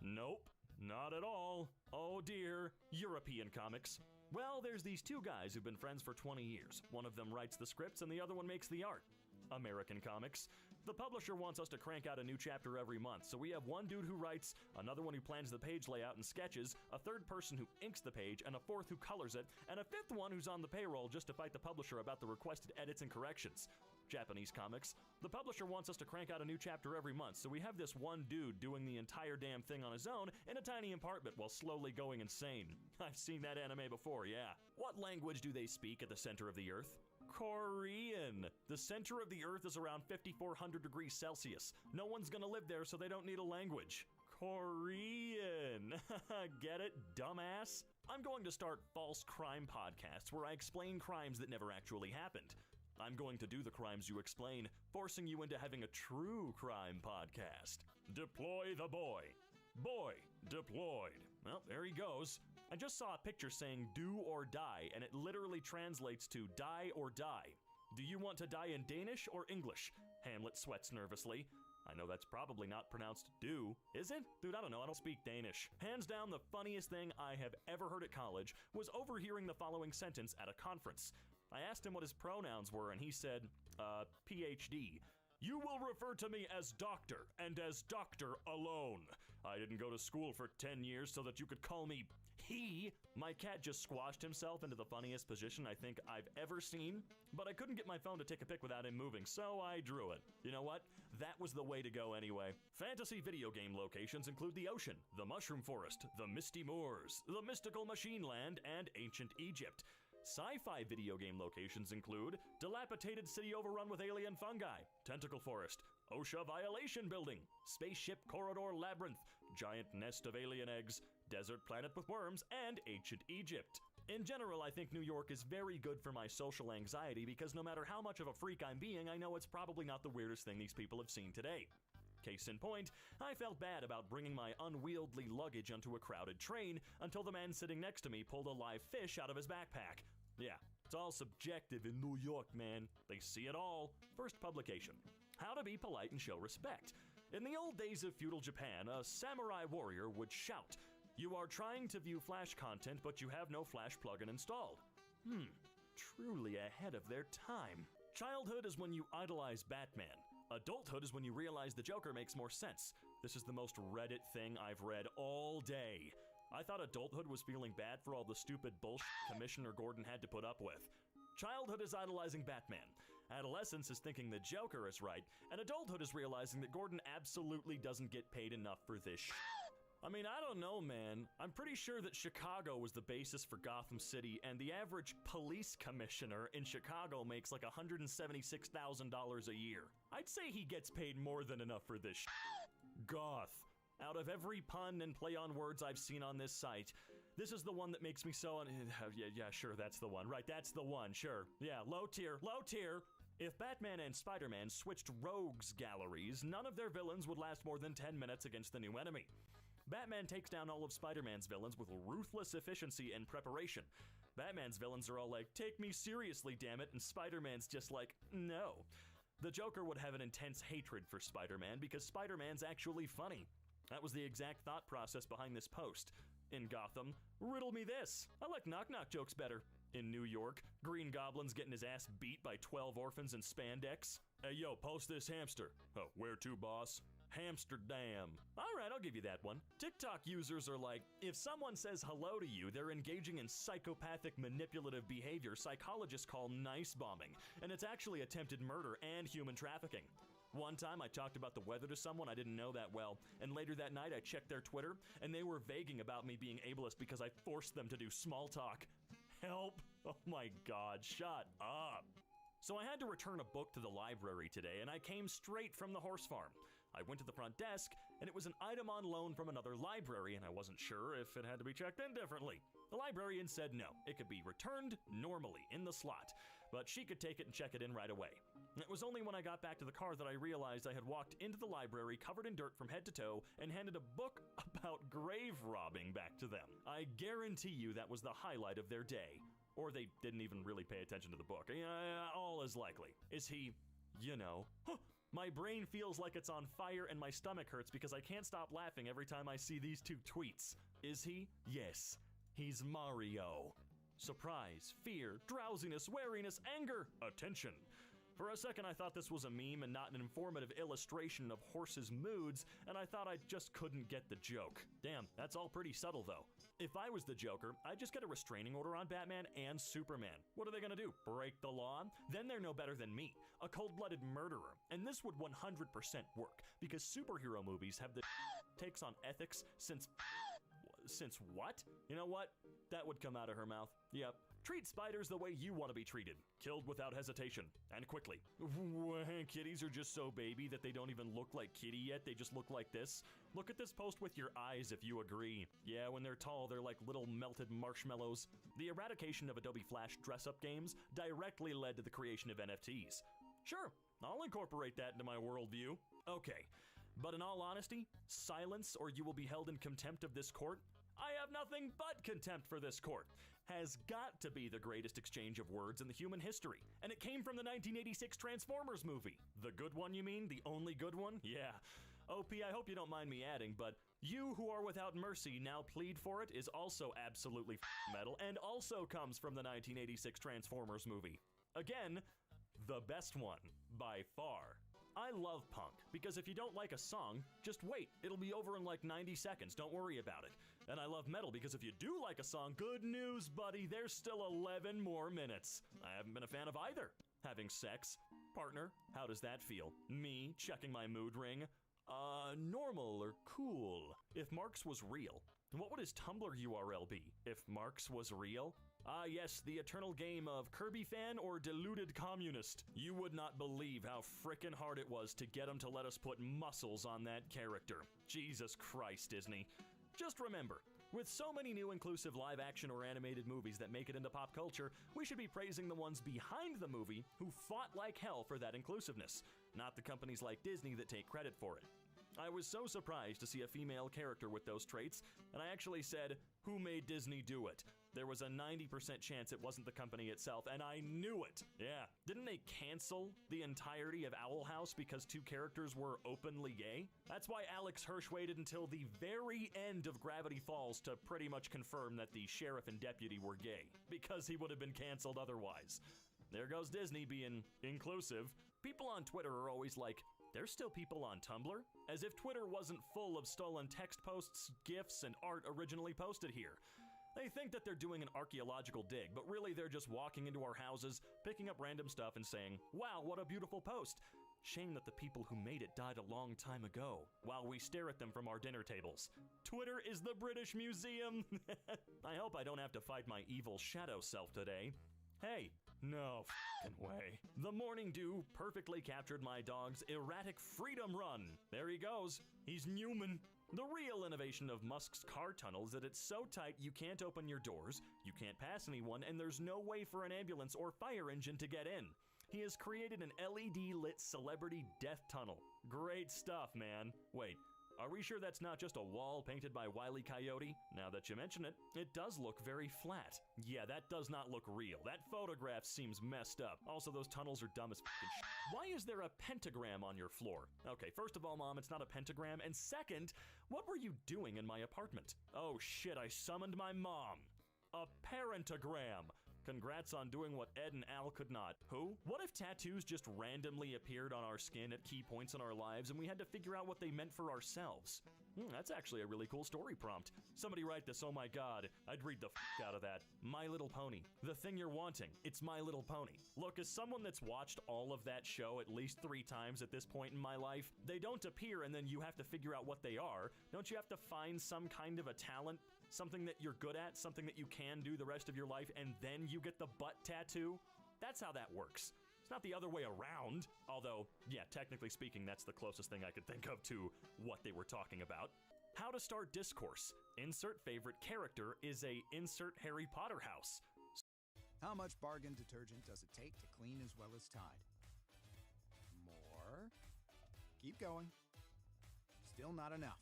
Nope, not at all. Oh dear, European comics. Well, there's these two guys who've been friends for 20 years. One of them writes the scripts and the other one makes the art. American comics. The publisher wants us to crank out a new chapter every month, so we have one dude who writes, another one who plans the page layout and sketches, a third person who inks the page, and a fourth who colors it, and a fifth one who's on the payroll just to fight the publisher about the requested edits and corrections. Japanese comics. The publisher wants us to crank out a new chapter every month, so we have this one dude doing the entire damn thing on his own in a tiny apartment while slowly going insane. I've seen that anime before, yeah. What language do they speak at the center of the Earth? Korean. The center of the Earth is around 5,400 degrees Celsius. No one's gonna live there, so they don't need a language. Korean. Get it, dumbass? I'm going to start false crime podcasts where I explain crimes that never actually happened. I'm going to do the crimes you explain, forcing you into having a true crime podcast. Deploy the boy. Boy, deployed. Well, there he goes. I just saw a picture saying do or die, and it literally translates to die or die. Do you want to die in Danish or English? Hamlet sweats nervously. I know that's probably not pronounced do, is it? Dude, I don't know, I don't speak Danish. Hands down, the funniest thing I have ever heard at college was overhearing the following sentence at a conference. I asked him what his pronouns were, and he said, PhD. You will refer to me as doctor, and as doctor alone. I didn't go to school for 10 years so that you could call me he. My cat just squashed himself into the funniest position I think I've ever seen, but I couldn't get my phone to take a pic without him moving, so I drew it. You know what? That was the way to go anyway. Fantasy video game locations include the ocean, the mushroom forest, the misty moors, the mystical machine land, and ancient Egypt. Sci-fi video game locations include dilapidated city overrun with alien fungi, tentacle forest, OSHA violation building, spaceship corridor labyrinth, giant nest of alien eggs, desert planet with worms, and ancient Egypt. In general, I think New York is very good for my social anxiety because no matter how much of a freak I'm being, I know it's probably not the weirdest thing these people have seen today. Case in point, I felt bad about bringing my unwieldy luggage onto a crowded train until the man sitting next to me pulled a live fish out of his backpack. Yeah, it's all subjective in New York, man. They see it all. First publication. How to be polite and show respect. In the old days of feudal Japan, a samurai warrior would shout, "You are trying to view Flash content, but you have no Flash plugin installed." Truly ahead of their time. Childhood is when you idolize Batman. Adulthood is when you realize the Joker makes more sense. This is the most Reddit thing I've read all day. I thought adulthood was feeling bad for all the stupid bullshit Commissioner Gordon had to put up with. Childhood is idolizing Batman. Adolescence is thinking the Joker is right, and adulthood is realizing that Gordon absolutely doesn't get paid enough for this shit. I mean, I don't know, man. I'm pretty sure that Chicago was the basis for Gotham City, and the average police commissioner in Chicago makes like $176,000 a year. I'd say he gets paid more than enough for this shit. Goth. Out of every pun and play on words I've seen on this site, this is the one that makes me so yeah, sure, that's the one. Right, that's the one, sure. Yeah, low tier, low tier. If Batman and Spider-Man switched rogues galleries, none of their villains would last more than 10 minutes against the new enemy. Batman takes down all of Spider-Man's villains with ruthless efficiency and preparation. Batman's villains are all like, "Take me seriously, damn it," and Spider-Man's just like, "No." The Joker would have an intense hatred for Spider-Man because Spider-Man's actually funny. That was the exact thought process behind this post. In Gotham, riddle me this. I like knock-knock jokes better. In New York, Green Goblin's getting his ass beat by 12 orphans in spandex. Hey, yo, post this hamster. Oh, where to, boss? Hamsterdam. All right, I'll give you that one. TikTok users are like, if someone says hello to you, they're engaging in psychopathic manipulative behavior psychologists call nice bombing, and it's actually attempted murder and human trafficking. One time I talked about the weather to someone I didn't know that well, and later that night I checked their Twitter, and they were vaguing about me being ableist because I forced them to do small talk. Help! Oh my god, shut up! So I had to return a book to the library today, and I came straight from the horse farm. I went to the front desk, and it was an item on loan from another library, and I wasn't sure if it had to be checked in differently. The librarian said no, it could be returned normally in the slot, but she could take it and check it in right away. It was only when I got back to the car that I realized I had walked into the library covered in dirt from head to toe and handed a book about grave robbing back to them. I guarantee you that was the highlight of their day. Or they didn't even really pay attention to the book. All is likely. Is he, my brain feels like it's on fire and my stomach hurts because I can't stop laughing every time I see these two tweets. Is he? Yes. He's Mario. Surprise, fear, drowsiness, wariness, anger, attention. For a second, I thought this was a meme and not an informative illustration of horses' moods, and I thought I just couldn't get the joke. Damn, that's all pretty subtle, though. If I was the Joker, I'd just get a restraining order on Batman and Superman. What are they gonna do? Break the law? Then they're no better than me, a cold-blooded murderer. And this would 100% work, because superhero movies have the takes on ethics since what? You know what? That would come out of her mouth. Yep. Treat spiders the way you want to be treated. Killed without hesitation. And quickly. Kitties are just so baby that they don't even look like kitty yet. They just look like this. Look at this post with your eyes if you agree. Yeah, when they're tall, they're like little melted marshmallows. The eradication of Adobe Flash dress-up games directly led to the creation of NFTs. Sure, I'll incorporate that into my worldview. Okay, but in all honesty, silence or you will be held in contempt of this court. I have nothing but contempt for this court. Has got to be the greatest exchange of words in the human history. And it came from the 1986 Transformers movie. The good one, you mean? The only good one? Yeah. OP, I hope you don't mind me adding, but you who are without mercy now plead for it is also absolutely metal and also comes from the 1986 Transformers movie. Again, the best one, by far. I love punk, because if you don't like a song, just wait. It'll be over in like 90 seconds. Don't worry about it. And I love metal because if you do like a song, good news, buddy, there's still 11 more minutes. I haven't been a fan of either. Having sex? Partner, how does that feel? Me, checking my mood ring? Normal or cool. If Marx was real, what would his Tumblr URL be? If Marx was real? Ah yes, the eternal game of Kirby fan or deluded communist. You would not believe how frickin' hard it was to get him to let us put muscles on that character. Jesus Christ, Disney. Just remember, with so many new inclusive live-action or animated movies that make it into pop culture, we should be praising the ones behind the movie who fought like hell for that inclusiveness, not the companies like Disney that take credit for it. I was so surprised to see a female character with those traits, and I actually said, who made Disney do it? There was a 90% chance it wasn't the company itself, and I knew it! Yeah, didn't they cancel the entirety of Owl House because two characters were openly gay? That's why Alex Hirsch waited until the very end of Gravity Falls to pretty much confirm that the sheriff and deputy were gay, because he would have been canceled otherwise. There goes Disney being inclusive. People on Twitter are always like, there's still people on Tumblr? As if Twitter wasn't full of stolen text posts, GIFs, and art originally posted here. They think that they're doing an archaeological dig, but really they're just walking into our houses, picking up random stuff and saying, wow, what a beautiful post. Shame that the people who made it died a long time ago, while we stare at them from our dinner tables. Twitter is the British Museum! I hope I don't have to fight my evil shadow self today. Hey, no f***ing way. The Morning Dew perfectly captured my dog's erratic freedom run. There he goes. He's Newman. The real innovation of Musk's car tunnel is that it's so tight you can't open your doors, you can't pass anyone, and there's no way for an ambulance or fire engine to get in. He has created an LED-lit celebrity death tunnel. Great stuff, man. Wait. Are we sure that's not just a wall painted by Wile E. Coyote? Now that you mention it, it does look very flat. Yeah, that does not look real. That photograph seems messed up. Also, those tunnels are dumb as f***ing shit. Why is there a pentagram on your floor? Okay, first of all, Mom, it's not a pentagram. And second, what were you doing in my apartment? Oh shit, I summoned my mom. A parentagram. Congrats on doing what Ed and Al could not. Who? What if tattoos just randomly appeared on our skin at key points in our lives and we had to figure out what they meant for ourselves? That's actually a really cool story prompt. Somebody write this, oh my god. I'd read the f*** out of that. My Little Pony. The thing you're wanting. It's My Little Pony. Look, as someone that's watched all of that show at least 3 times at this point in my life, they don't appear and then you have to figure out what they are. Don't you have to find some kind of a talent? Something that you're good at? Something that you can do the rest of your life and then you get the butt tattoo? That's how that works. It's not the other way around. Although, yeah, technically speaking, that's the closest thing I could think of to what they were talking about. How to start discourse. Insert favorite character is a insert Harry Potter house. How much bargain detergent does it take to clean as well as Tide? More. Keep going. Still not enough.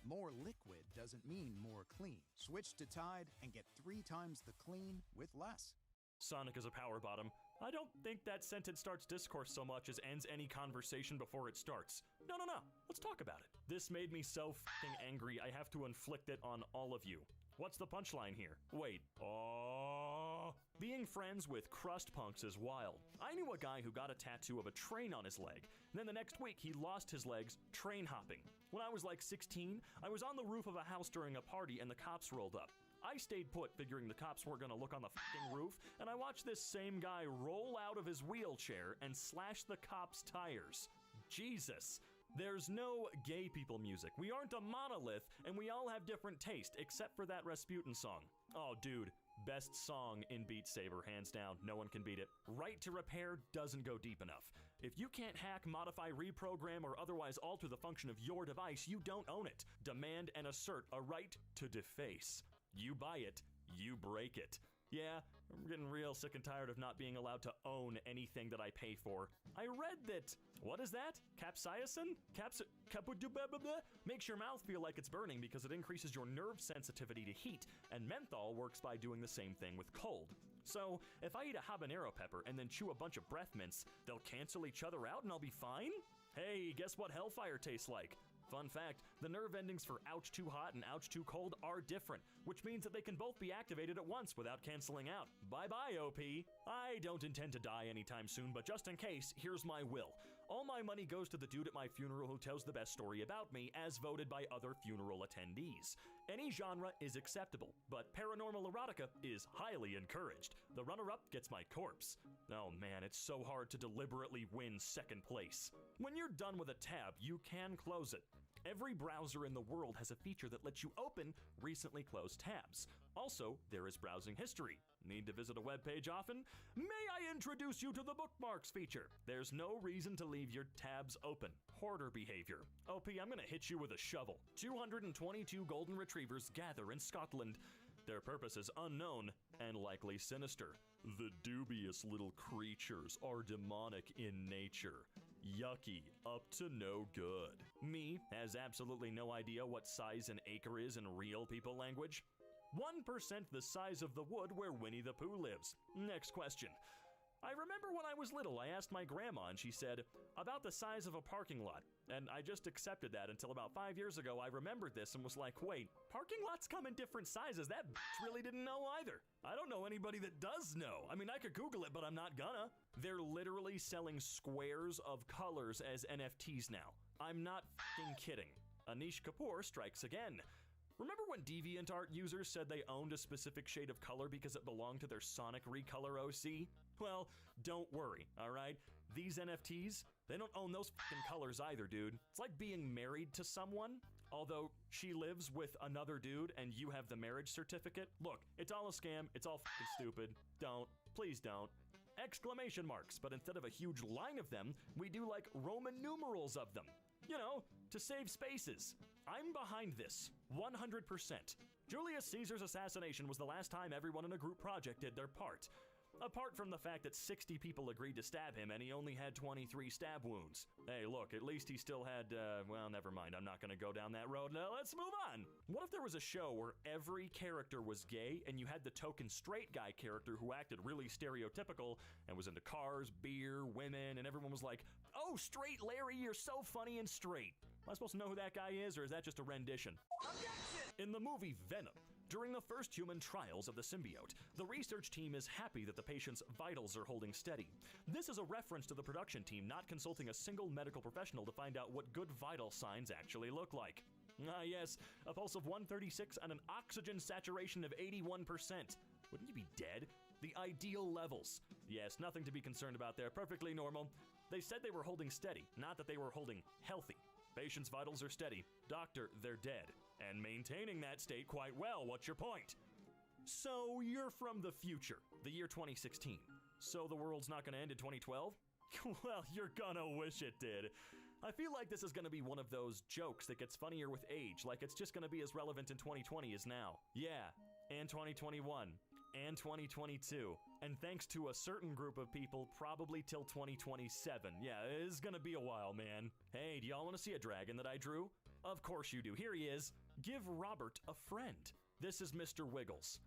More liquid doesn't mean more clean. Switch to Tide and get 3 times the clean with less. Sonic is a power bottom. I don't think that sentence starts discourse so much as ends any conversation before it starts. No. Let's talk about it. This made me so f***ing angry, I have to inflict it on all of you. What's the punchline here? Wait. Being friends with crust punks is wild. I knew a guy who got a tattoo of a train on his leg. And then the next week, he lost his legs train hopping. When I was like 16, I was on the roof of a house during a party and the cops rolled up. I stayed put, figuring the cops weren't gonna look on the f***ing roof, and I watched this same guy roll out of his wheelchair and slash the cops' tires. Jesus. There's no gay people music. We aren't a monolith, and we all have different taste, except for that Rasputin song. Oh, dude. Best song in Beat Saber, hands down. No one can beat it. Right to repair doesn't go deep enough. If you can't hack, modify, reprogram, or otherwise alter the function of your device, you don't own it. Demand and assert a right to deface. You buy it, you break it. Yeah, I'm getting real sick and tired of not being allowed to own anything that I pay for. I read that, what is that? Capsaicin? Makes your mouth feel like it's burning because it increases your nerve sensitivity to heat, and menthol works by doing the same thing with cold. So, if I eat a habanero pepper and then chew a bunch of breath mints, they'll cancel each other out and I'll be fine? Hey, guess what hellfire tastes like? Fun fact, the nerve endings for ouch too hot and ouch too cold are different, which means that they can both be activated at once without canceling out. Bye-bye, OP. I don't intend to die anytime soon, but just in case, here's my will. All my money goes to the dude at my funeral who tells the best story about me, as voted by other funeral attendees. Any genre is acceptable, but paranormal erotica is highly encouraged. The runner-up gets my corpse. Oh man, it's so hard to deliberately win second place. When you're done with a tab, you can close it. Every browser in the world has a feature that lets you open recently closed tabs. Also, there is browsing history. Need to visit a web page often? May I introduce you to the bookmarks feature? There's no reason to leave your tabs open. Hoarder behavior. OP, I'm gonna hit you with a shovel. 222 golden retrievers gather in Scotland. Their purpose is unknown and likely sinister. The dubious little creatures are demonic in nature. Yucky, up to no good. Me has absolutely no idea what size an acre is in real people language. 1% the size of the wood where Winnie the Pooh lives. Next question. I remember when I was little, I asked my grandma and she said, about the size of a parking lot. And I just accepted that until about 5 years ago I remembered this and was like, wait, parking lots come in different sizes? That bitch really didn't know either. I don't know anybody that does know. I mean, I could Google it, but I'm not gonna. They're literally selling squares of colors as NFTs now. I'm not f***ing kidding. Anish Kapoor strikes again. Remember when DeviantArt users said they owned a specific shade of color because it belonged to their Sonic Recolor OC? Well, don't worry, alright? These NFTs, they don't own those fucking colors either, dude. It's like being married to someone, although she lives with another dude and you have the marriage certificate. Look, it's all a scam, it's all fucking stupid. Don't, please don't. Exclamation marks, but instead of a huge line of them, we do like Roman numerals of them. You know, to save spaces. I'm behind this, 100%. Julius Caesar's assassination was the last time everyone in a group project did their part. Apart from the fact that 60 people agreed to stab him and he only had 23 stab wounds. Hey, look, at least he still had, well, never mind, I'm not gonna go down that road. Now, let's move on. What if there was a show where every character was gay and you had the token straight guy character who acted really stereotypical and was into cars, beer, women, and everyone was like, oh, Straight Larry, you're so funny and straight. Am I supposed to know who that guy is, or is that just a rendition? Objection! In the movie Venom, during the first human trials of the symbiote, the research team is happy that the patient's vitals are holding steady. This is a reference to the production team not consulting a single medical professional to find out what good vital signs actually look like. Ah yes, a pulse of 136 and an oxygen saturation of 81%. Wouldn't you be dead? The ideal levels. Yes, nothing to be concerned about there, perfectly normal. They said they were holding steady, not that they were holding healthy. Patient's vitals are steady. Doctor, they're dead. And maintaining that state quite well. What's your point? So you're from the future, the year 2016. So the world's not going to end in 2012? Well, you're gonna wish it did. I feel like this is gonna be one of those jokes that gets funnier with age, like it's just gonna be as relevant in 2020 as now. Yeah, and 2021, and 2022, and thanks to a certain group of people, probably till 2027. Yeah, it's gonna be a while, man. Hey, do y'all wanna see a dragon that I drew? Of course you do. Here he is. Give Robert a friend. This is Mr. Wiggles.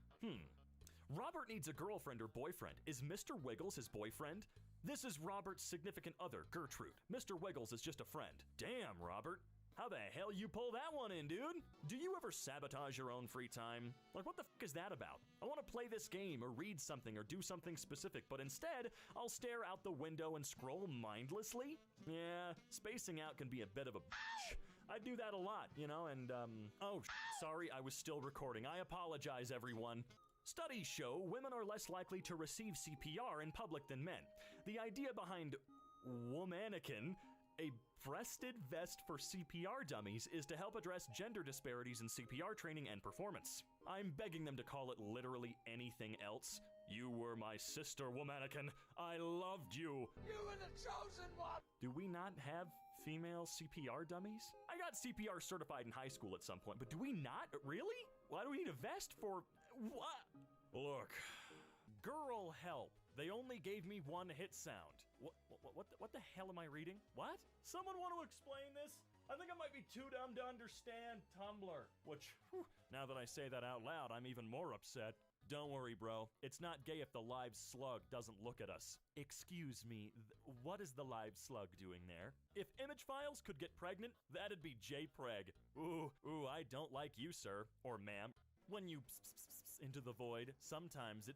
Robert needs a girlfriend or boyfriend. Is Mr. Wiggles his boyfriend? This is Robert's significant other, Gertrude. Mr. Wiggles is just a friend. Damn, Robert. How the hell you pull that one in, dude? Do you ever sabotage your own free time? Like, what the fuck is that about? I want to play this game or read something or do something specific, but instead, I'll stare out the window and scroll mindlessly? Yeah, spacing out can be a bit of a bitch. I do that a lot, you know, and, oh, sorry, I was still recording. I apologize, everyone. Studies show women are less likely to receive CPR in public than men. The idea behind Womanican, a breasted vest for CPR dummies, is to help address gender disparities in CPR training and performance. I'm begging them to call it literally anything else. You were my sister, Womanican. I loved you. You were the chosen one! Do we not have female CPR dummies? I got CPR certified in high school at some point, but do we not? Really? Why do we need a vest for... what? Look, girl help. They only gave me one hit sound. What the hell am I reading? What? Someone want to explain this? I think I might be too dumb to understand Tumblr. Which, now that I say that out loud, I'm even more upset. Don't worry, bro. It's not gay if the live slug doesn't look at us. Excuse me, what is the live slug doing there? If image files could get pregnant, that'd be JPreg. Ooh, I don't like you, sir. Or ma'am. When you into the void, sometimes it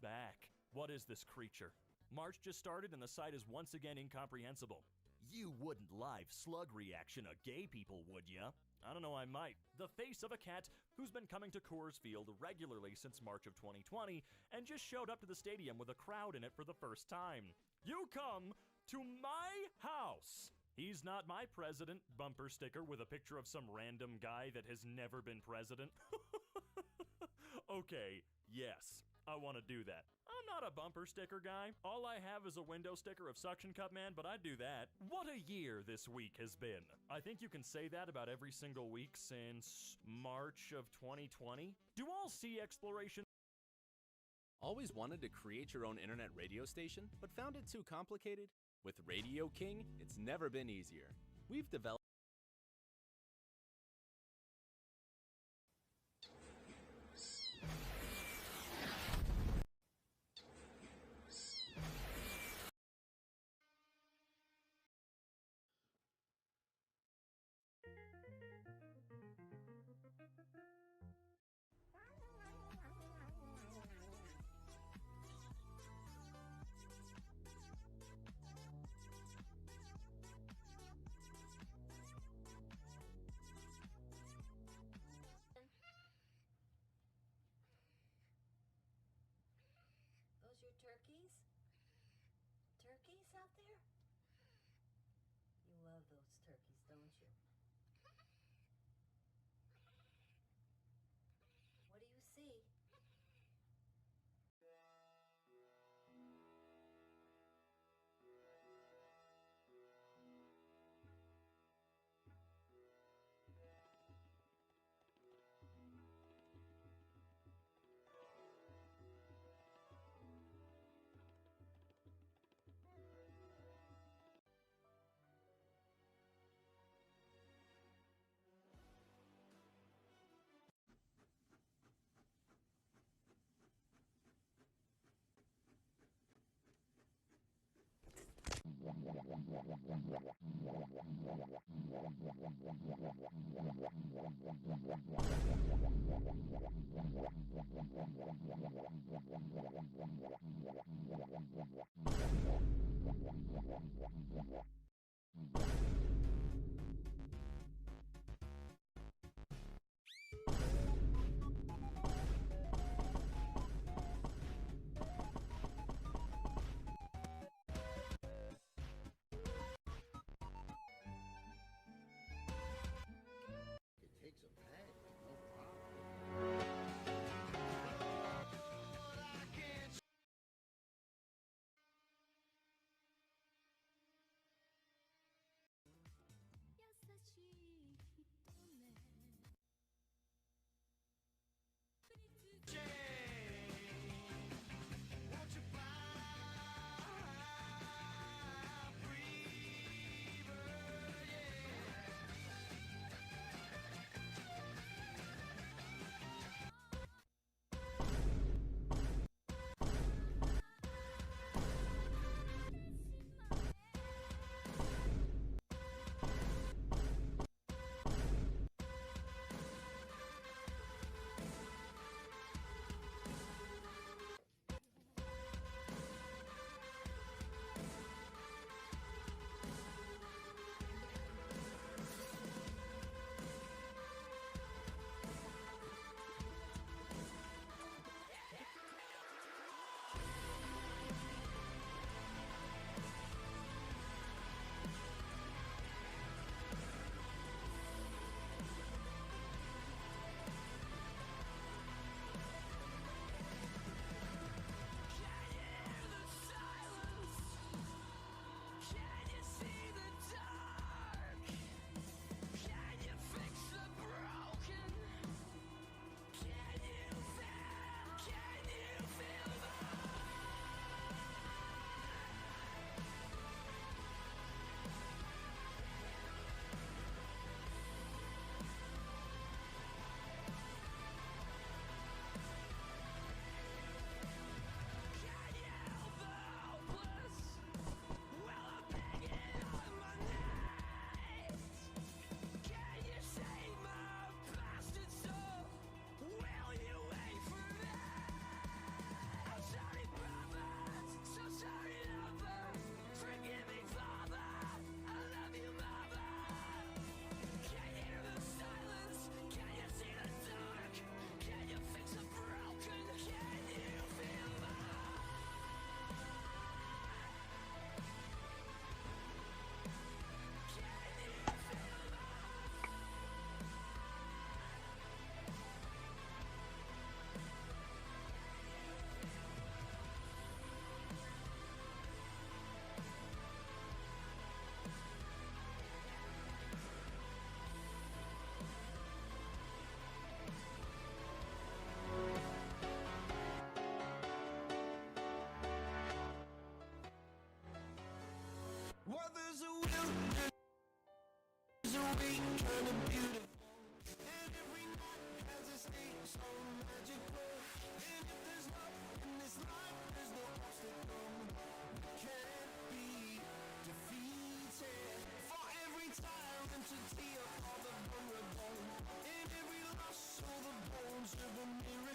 back. What is this creature? March just started and the site is once again incomprehensible. You wouldn't live slug reaction a gay people, would ya? I don't know, I might. The face of a cat who's been coming to Coors Field regularly since March of 2020 and just showed up to the stadium with a crowd in it for the first time. You come to my house! He's not my president, bumper sticker with a picture of some random guy that has never been president. Okay, yes, I want to do that. I'm not a bumper sticker guy. All I have is a window sticker of Suction Cup Man, but I'd do that. What a year this week has been. I think you can say that about every single week since March of 2020. Do all sea exploration... Always wanted to create your own internet radio station, but found it too complicated? With Radio King, it's never been easier. We've developed Those your turkeys? Turkeys out there? You love those turkeys, don't you? What do you see? It takes a bag, no problem. the beautiful. And every night has a state so magical. And if there's love in this life, there's no obstacle that can't be defeated. For every tyrant to tear for the vulnerable. In every loss, all the bones of a miracle.